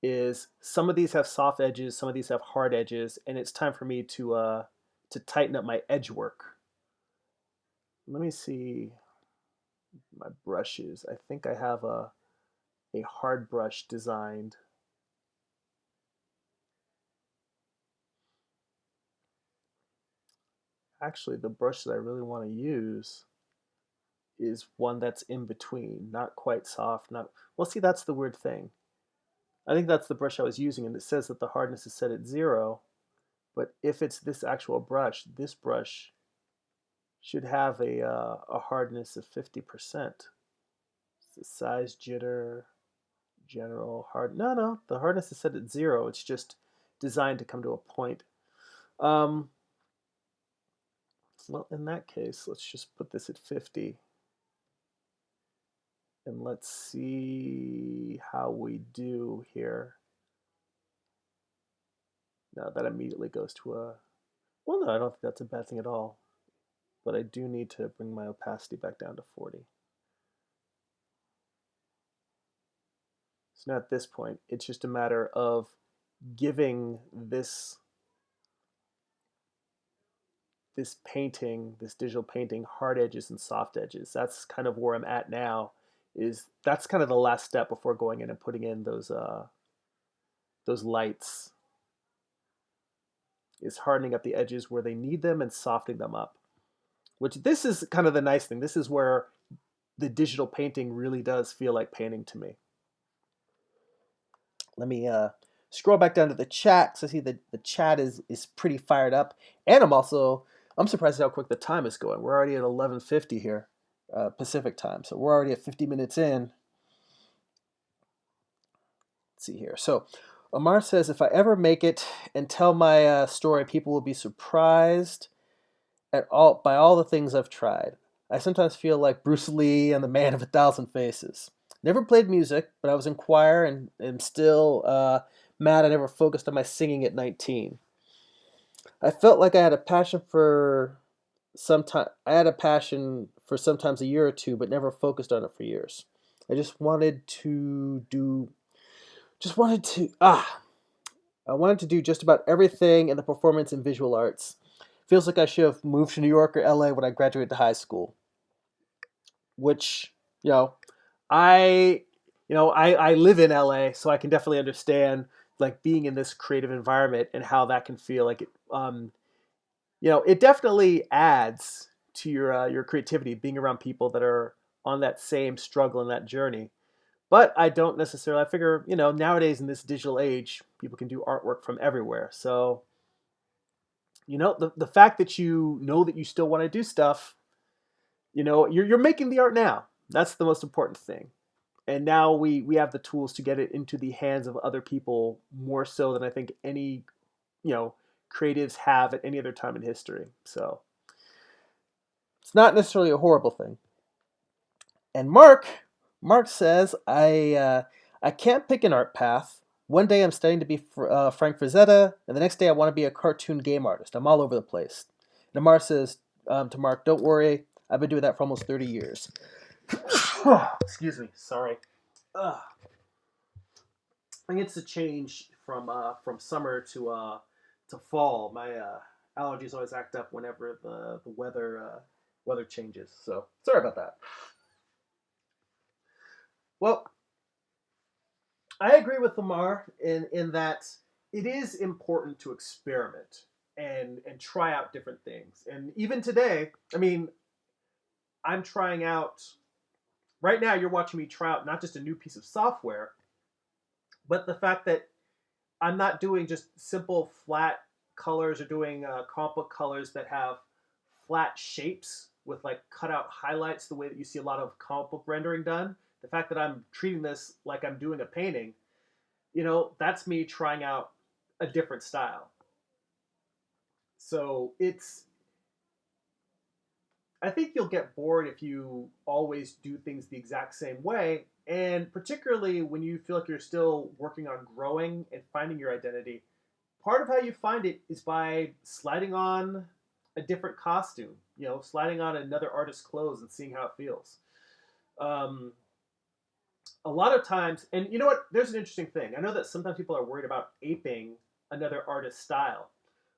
[SPEAKER 1] is some of these have soft edges, some of these have hard edges, and it's time for me to tighten up my edge work. Let me see my brushes. I think I have a hard brush designed. Actually, the brush that I really want to use is one that's in between, not quite soft, not well. See, that's the weird thing. I think that's the brush I was using, and it says that the hardness is set at 0. But if it's this actual brush, this brush should have a hardness of 50%. It's the size jitter, general hard. No, no, the hardness is set at 0. It's just designed to come to a point. Um, well, in that case, let's just put this at 50. And let's see how we do here. Now that immediately goes to a, well, no, I don't think that's a bad thing at all. But I do need to bring my opacity back down to 40. So now at this point, it's just a matter of giving this painting, this digital painting, hard edges and soft edges. That's kind of where I'm at now. Is that's kind of the last step before going in and putting in those lights. Is hardening up the edges where they need them and softening them up. Which this is kind of the nice thing. This is where the digital painting really does feel like painting to me. Let me scroll back down to the chat because I see that the chat is pretty fired up, and I'm surprised at how quick the time is going. We're already at 11:50 here, Pacific time, so we're already at 50 minutes in. Let's see here. So Amar says, if I ever make it and tell my story, people will be surprised by all the things I've tried. I sometimes feel like Bruce Lee and the Man of a Thousand Faces. Never played music, but I was in choir and am still mad I never focused on my singing at 19. I felt like I had a passion for I had a passion for sometimes a year or two, but never focused on it for years. I just wanted to I wanted to do just about everything in the performance and visual arts. Feels like I should have moved to New York or LA when I graduated high school. Which, I I live in LA, so I can definitely understand like being in this creative environment and how that can feel like it. It definitely adds to your creativity being around people that are on that same struggle and that journey. But I don't necessarily. I figure nowadays in this digital age, people can do artwork from everywhere. So the fact that you know that you still want to do stuff, you're making the art now. That's the most important thing. And now we have the tools to get it into the hands of other people more so than I think any you know creatives have at any other time in history. So it's not necessarily a horrible thing. And Mark says, I can't pick an art path. One day I'm studying to be Frank Frazetta, and the next day I want to be a cartoon game artist. I'm all over the place. And Mark says to Mark, don't worry, I've been doing that for almost 30 years. Excuse me, sorry. Ugh. I think it's a change from summer to fall. My allergies always act up whenever the weather changes. So sorry about that. Well, I agree with Lamar in that it is important to experiment and try out different things. And even today, I mean, I'm trying out right now. You're watching me try out not just a new piece of software, but the fact that I'm not doing just simple flat colors or doing comic book colors that have flat shapes with like cutout highlights the way that you see a lot of comic book rendering done. The fact that I'm treating this like I'm doing a painting, that's me trying out a different style. So I think you'll get bored if you always do things the exact same way. And particularly when you feel like you're still working on growing and finding your identity, part of how you find it is by sliding on a different costume, sliding on another artist's clothes and seeing how it feels. Um, a lot of times, and you know what? There's an interesting thing. I know that sometimes people are worried about aping another artist's style,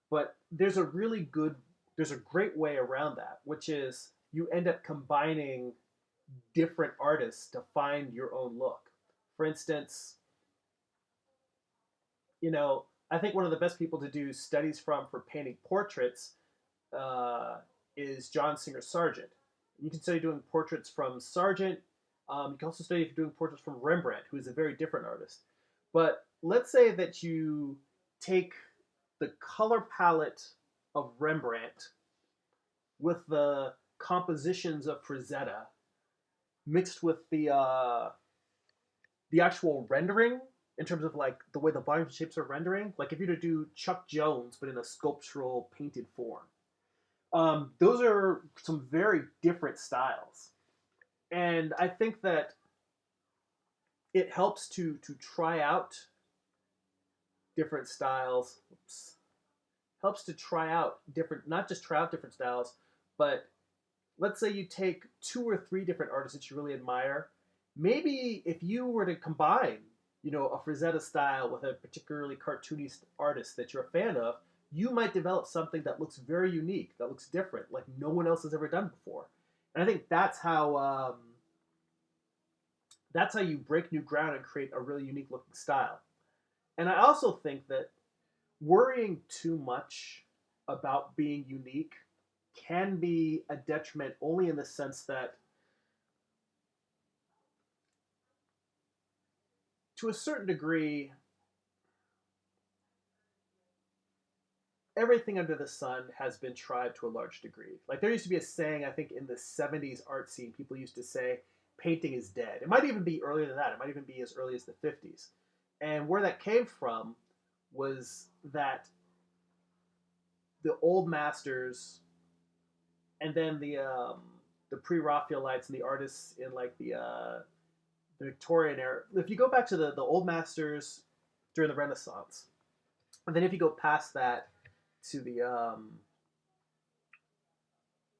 [SPEAKER 1] but there's a great way around that, which is you end up combining different artists to find your own look. For instance, I think one of the best people to do studies from for painting portraits uh, is John Singer Sargent. You can study doing portraits from Sargent. You can also study doing portraits from Rembrandt, who is a very different artist. But let's say that you take the color palette of Rembrandt with the compositions of Frazetta mixed with the actual rendering in terms of like the way the volume shapes are rendering. Like if you were to do Chuck Jones but in a sculptural painted form, those are some very different styles, and I think that it helps to try out different styles. Oops. Helps to try out different, not just try out different styles, but let's say you take two or three different artists that you really admire. Maybe if you were to combine, a Frazetta style with a particularly cartoony artist that you're a fan of, you might develop something that looks very unique, that looks different, like no one else has ever done before. And I think that's how you break new ground and create a really unique looking style. And I also think that worrying too much about being unique can be a detriment only in the sense that to a certain degree everything under the sun has been tried to a large degree. Like there used to be a saying, I think in the 70s art scene, people used to say painting is dead. It might even be earlier than that. It might even be as early as the 50s. And where that came from was that the old masters and then the pre-Raphaelites and the artists in like the Victorian era. If you go back to the old masters during the Renaissance, and then if you go past that to the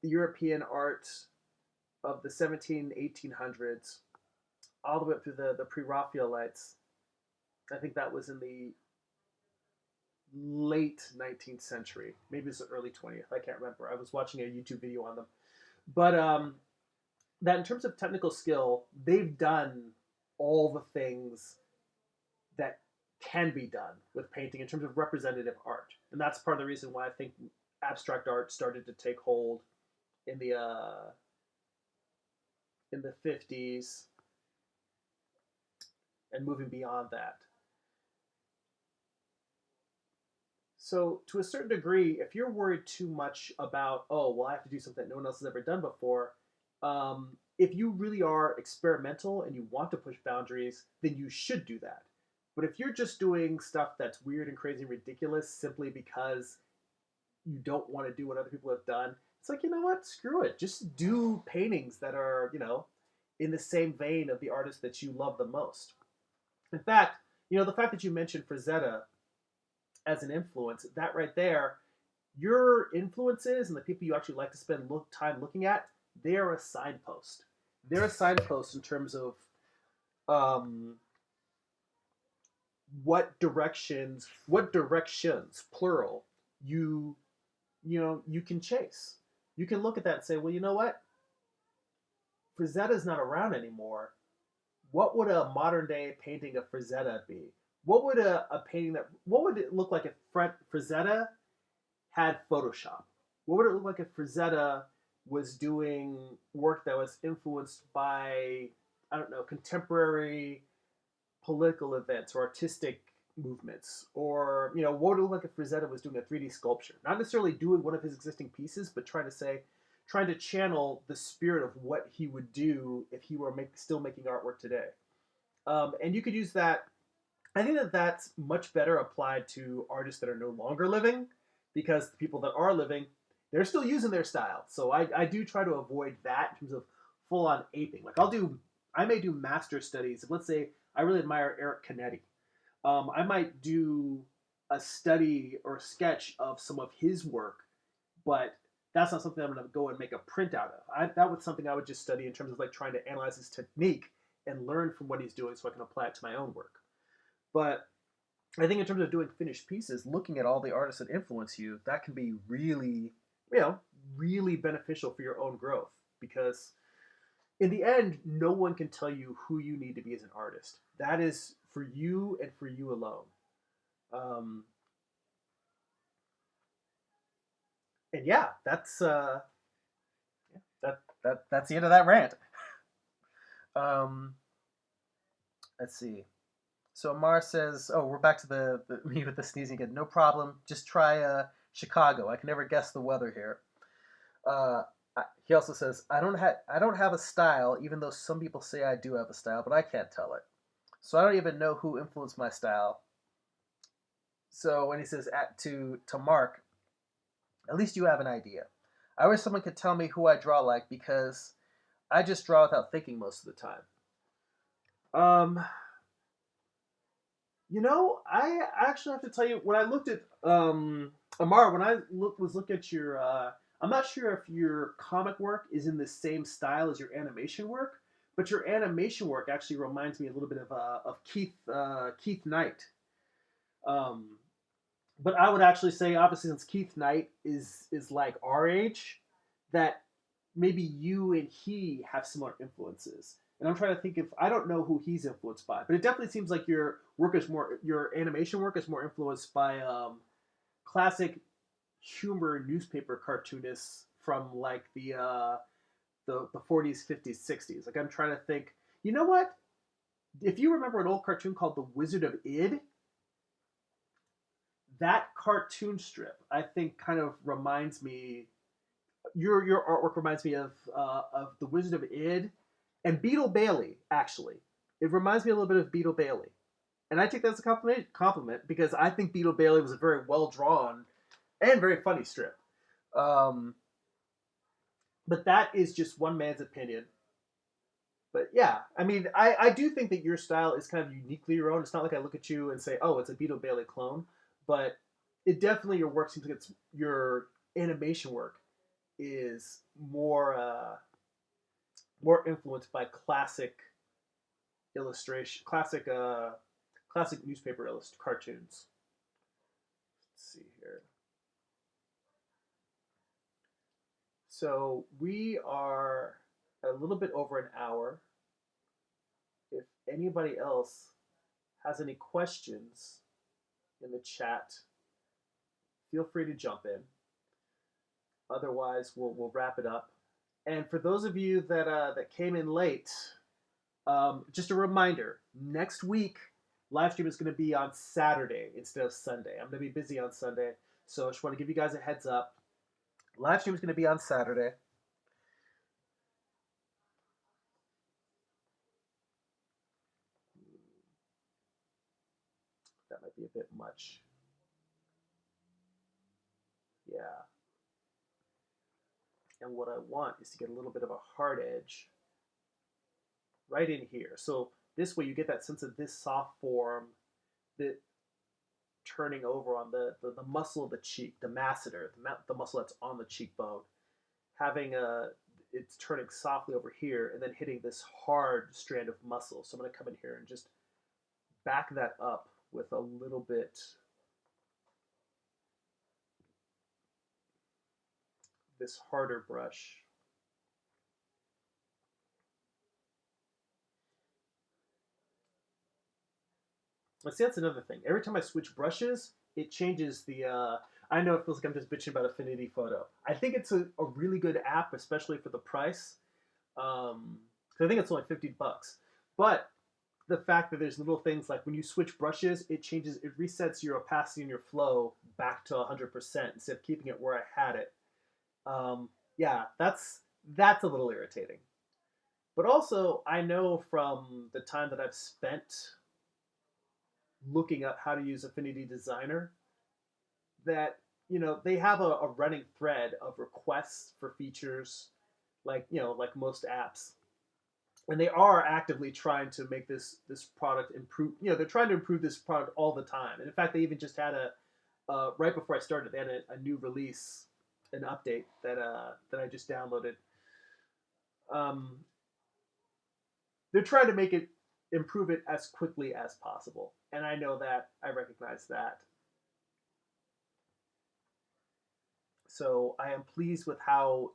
[SPEAKER 1] European art of the 1800s, all the way up through the pre-Raphaelites. I think that was in the late 19th century. Maybe it's the early 20th. I can't remember. I was watching a YouTube video on them. But that in terms of technical skill, they've done all the things that can be done with painting in terms of representative art. And that's part of the reason why I think abstract art started to take hold in the 50s and moving beyond that. So, to a certain degree, if you're worried too much about, oh, well, I have to do something that no one else has ever done before, if you really are experimental and you want to push boundaries, then you should do that. But if you're just doing stuff that's weird and crazy and ridiculous simply because you don't want to do what other people have done, it's like, you know what? Screw it. Just do paintings that are, in the same vein of the artist that you love the most. In fact, the fact that you mentioned Frazetta as an influence, that right there, your influences and the people you actually like to spend time looking at, they are a signpost. They're a signpost in terms of um, what directions, plural, you you can chase. You can look at that and say, well, you know what? Frazetta's not around anymore. What would a modern day painting of Frazetta be? What would it look like if Frazetta had Photoshop? What would it look like if Frazetta was doing work that was influenced by, I don't know, contemporary political events or artistic movements? Or, what would it look like if Frazetta was doing a 3D sculpture? Not necessarily doing one of his existing pieces, but trying to channel the spirit of what he would do if he were still making artwork today. And you could use that. I think that that's much better applied to artists that are no longer living, because the people that are living, they're still using their style. So I do try to avoid that in terms of full on aping. Like I may do master studies. Let's say I really admire Eric Canetti. I might do a study or a sketch of some of his work, but that's not something I'm going to go and make a print out of. That was something I would just study in terms of like trying to analyze his technique and learn from what he's doing so I can apply it to my own work. But I think in terms of doing finished pieces, looking at all the artists that influence you, that can be really, really beneficial for your own growth. Because in the end, no one can tell you who you need to be as an artist. That is for you and for you alone. Um, and yeah, that's the end of that rant. Um, let's see. So Amar says, "Oh, we're back to the me with the sneezing again. No problem. Just try Chicago. I can never guess the weather here." Uh, he also says, I don't have a style, even though some people say I do have a style, but I can't tell it. So I don't even know who influenced my style." So when he says to Mark, at least you have an idea. I wish someone could tell me who I draw like, because I just draw without thinking most of the time. Um, I actually have to tell you, when I looked at Amar, when I was looking at your, I'm not sure if your comic work is in the same style as your animation work, but your animation work actually reminds me a little bit of Keith Knight. Um, but I would actually say, obviously, since Keith Knight is like our age, that maybe you and he have similar influences. And I'm trying to think if I don't know who he's influenced by, but it definitely seems like your animation work is more influenced by classic humor newspaper cartoonists from like the 40s, 50s, 60s. Like I'm trying to think. You know what? If you remember an old cartoon called The Wizard of Id, that cartoon strip I think kind of reminds me. Your artwork reminds me of The Wizard of Id and Beetle Bailey. Actually, it reminds me a little bit of Beetle Bailey, and I take that as a compliment because I think Beetle Bailey was a very well drawn and very funny strip. Um, but that is just one man's opinion. But yeah, I mean, I do think that your style is kind of uniquely your own. It's not like I look at you and say, oh, it's a Beetle Bailey clone, but it definitely, your work seems like it's your animation work is more influenced by classic illustration, classic newspaper cartoons. Let's see here. So we are a little bit over an hour. If anybody else has any questions in the chat, feel free to jump in. Otherwise, we'll wrap it up. And for those of you that came in late, just a reminder: next week, live stream is going to be on Saturday instead of Sunday. I'm going to be busy on Sunday, so I just want to give you guys a heads up. Live stream is going to be on Saturday. bit much. Yeah. And what I want is to get a little bit of a hard edge right in here. So this way you get that sense of this soft form that turning over on the muscle of the cheek, the masseter, the muscle that's on the cheekbone, having it's turning softly over here and then hitting this hard strand of muscle. So I'm going to come in here and just back that up with a little bit this harder brush. But see, that's another thing. Every time I switch brushes, it changes the. I know it feels like I'm just bitching about Affinity Photo. I think it's a really good app, especially for the price. 'Cause I think it's only $50. But the fact that there's little things like when you switch brushes, it changes, it resets your opacity and your flow back to 100% instead of keeping it where I had it. Yeah, that's a little irritating. But also, I know from the time that I've spent looking up how to use Affinity Designer that they have a running thread of requests for features, like like most apps, and they are actively trying to make this product improve. They're trying to improve this product all the time. And in fact, they even just had a right before I started, they had a new release, an update that I just downloaded. Um, they're trying to make it improve it as quickly as possible, and I know that, I recognize that. So I am pleased with how,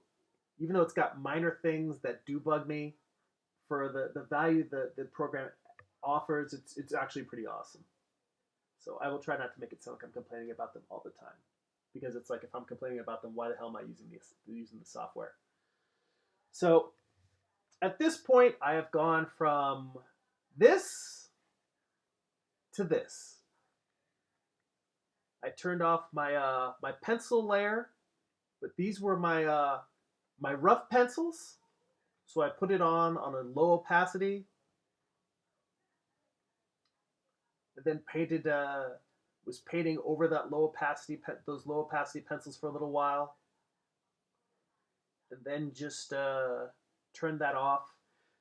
[SPEAKER 1] even though it's got minor things that do bug me, for the value that the program offers, it's actually pretty awesome. So I will try not to make it sound like I'm complaining about them all the time, because it's like, if I'm complaining about them, why the hell am I using the software? So at this point, I have gone from this to this. I turned off my pencil layer, but these were my rough pencils. So I put it on a low opacity, and then painted was painting over that low opacity those low opacity pencils for a little while, and then just turned that off.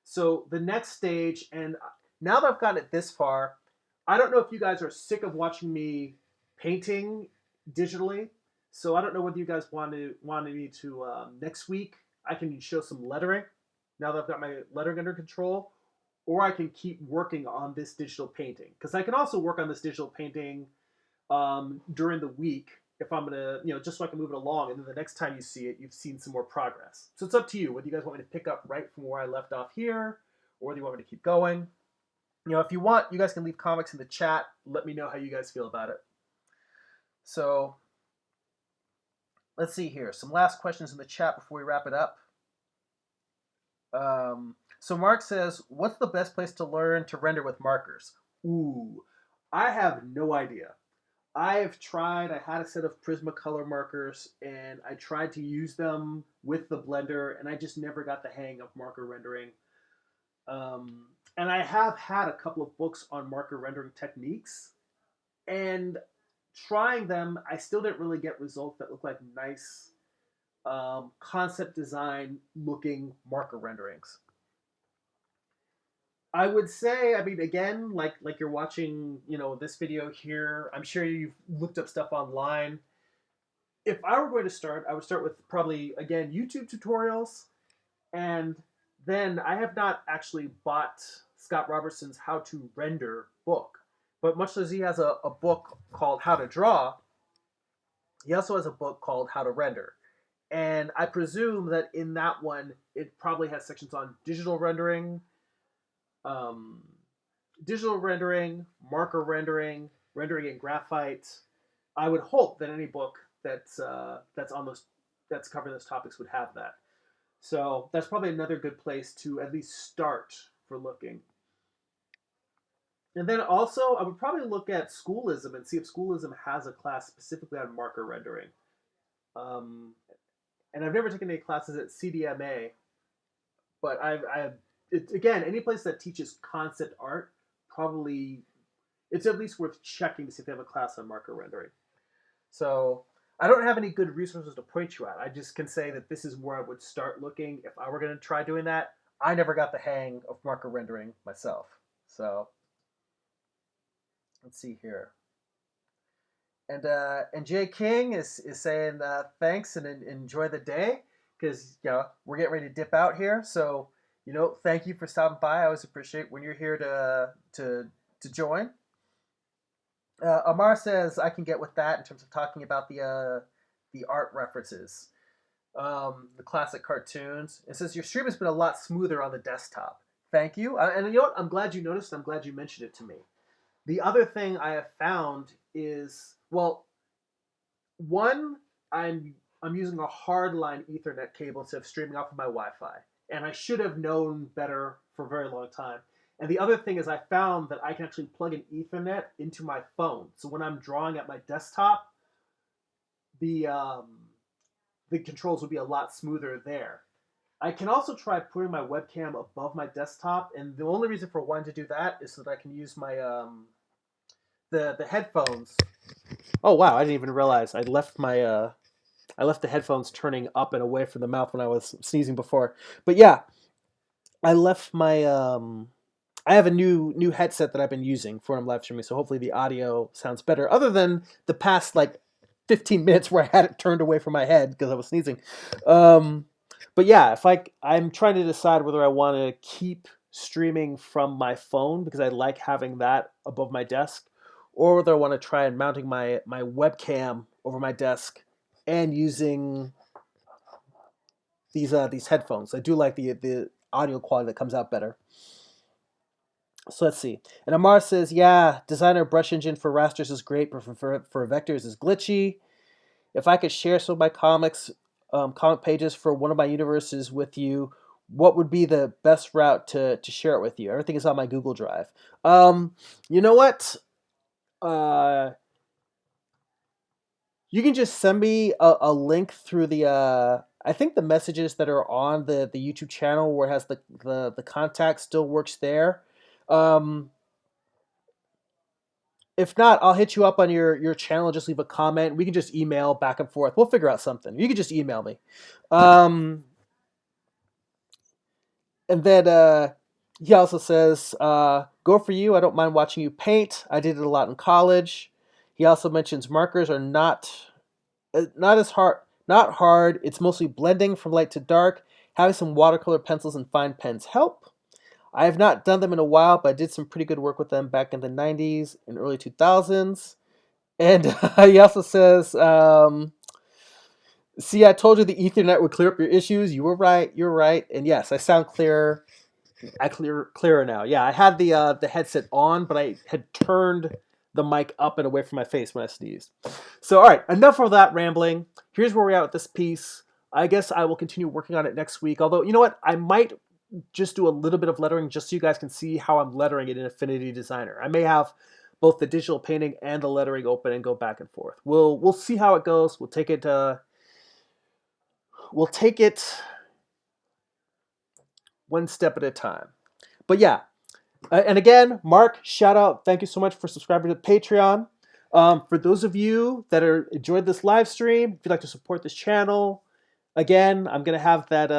[SPEAKER 1] So the next stage, and now that I've gotten it this far, I don't know if you guys are sick of watching me painting digitally. So I don't know whether you guys wanted me to, next week I can show some lettering. Now that I've got my lettering under control, or I can keep working on this digital painting, because I can also work on this digital painting during the week if I'm gonna, just so I can move it along, and then the next time you see it, you've seen some more progress. So it's up to you whether you guys want me to pick up right from where I left off here, or whether you want me to keep going. If you want, you guys can leave comments in the chat. Let me know how you guys feel about it. So let's see here. Some last questions in the chat before we wrap it up. So Mark says, what's the best place to learn to render with markers? Ooh, I have no idea. I've tried, I had a set of Prismacolor markers, and I tried to use them with the Blender, and I just never got the hang of marker rendering. And I have had a couple of books on marker rendering techniques, and trying them, I still didn't really get results that look like nice concept design looking marker renderings. I would say, I mean, again, like you're watching, this video here. I'm sure you've looked up stuff online. If I were going to start, I would start with probably, again, YouTube tutorials, and then I have not actually bought Scott Robertson's How to Render book, but much as he has a book called How to Draw, he also has a book called How to Render. And I presume that in that one, it probably has sections on um, digital rendering, marker rendering, rendering in graphite. I would hope that any book that's covering those topics would have that. So that's probably another good place to at least start for looking. And then also, I would probably look at Schoolism and see if Schoolism has a class specifically on marker rendering. Um, and I've never taken any classes at CDMA, but again, any place that teaches concept art probably it's at least worth checking to see if they have a class on marker rendering. So I don't have any good resources to point you at. I just can say that this is where I would start looking if I were going to try doing that. I never got the hang of marker rendering myself. So let's see here. And Jay King is saying thanks and enjoy the day, because we're getting ready to dip out here. So thank you for stopping by. I always appreciate when you're here to join. Amar says I can get with that in terms of talking about the art references, the classic cartoons. It says your stream has been a lot smoother on the desktop. Thank you. And you know what? I'm glad you noticed. I'm glad you mentioned it to me. The other thing I have found is, well, one, I'm using a hardline Ethernet cable instead of streaming off of my Wi-Fi, and I should have known better for a very long time. And the other thing is I found that I can actually plug an Ethernet into my phone. So when I'm drawing at my desktop, the controls will be a lot smoother there. I can also try putting my webcam above my desktop, and the only reason for wanting to do that is so that I can use my the headphones. Oh wow, I didn't even realize I left my I left the headphones turning up and away from the mouth when I was sneezing before. But yeah, I left my I have a new headset that I've been using for when I'm live streaming, so hopefully the audio sounds better. Other than the past 15 minutes where I had it turned away from my head because I was sneezing. But yeah, if I'm trying to decide whether I want to keep streaming from my phone because I like having that above my desk, or whether I want to try and mounting my webcam over my desk and using these headphones. I do like the audio quality that comes out better. So let's see. And Amar says, yeah, designer brush engine for rasters is great, but for vectors is glitchy. If I could share some of my comic pages for one of my universes with you, what would be the best route to share it with you? Everything is on my Google Drive. You know what? You can just send me a link through the I think the messages that are on the YouTube channel where it has the contact still works there. If not, I'll hit you up on your channel. Just leave a comment. We can just email back and forth. We'll figure out something. You can just email me. And then he also says, go for you. I don't mind watching you paint. I did it a lot in college. He also mentions markers are not as hard. Not hard. It's mostly blending from light to dark. Having some watercolor pencils and fine pens help. I have not done them in a while, but I did some pretty good work with them back in the 90s and early 2000s. And he also says, see, I told you the Ethernet would clear up your issues. You were right. You're right. And yes, I sound clearer. Clearer now. Yeah, I had the headset on, but I had turned the mic up and away from my face when I sneezed. So, all right, enough of that rambling. Here's where we're at with this piece. I guess I will continue working on it next week. Although, you know what? I might just do a little bit of lettering just so you guys can see how I'm lettering it in Affinity Designer. I may have both the digital painting and the lettering open and go back and forth. We'll see how it goes. We'll take it one step at a time. But yeah, and again, Mark, shout out. Thank you so much for subscribing to Patreon. For those of you that enjoyed this live stream, if you'd like to support this channel, again, I'm going to have that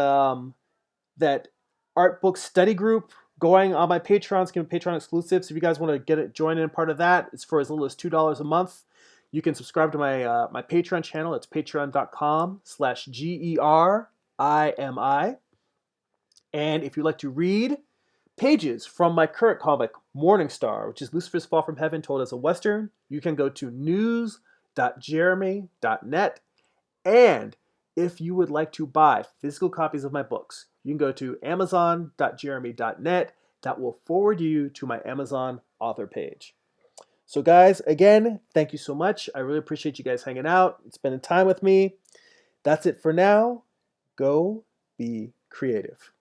[SPEAKER 1] art book study group going on my Patreon. It's going to be Patreon exclusive. So if you guys want to join in part of that, it's for as little as $2 a month. You can subscribe to my Patreon channel. It's patreon.com/GERIMI. And if you'd like to read pages from my current comic, Morningstar, which is Lucifer's Fall from Heaven told as a Western, you can go to news.jeremy.net. And if you would like to buy physical copies of my books, you can go to amazon.jeremy.net. That will forward you to my Amazon author page. So guys, again, thank you so much. I really appreciate you guys hanging out and spending time with me. That's it for now. Go be creative.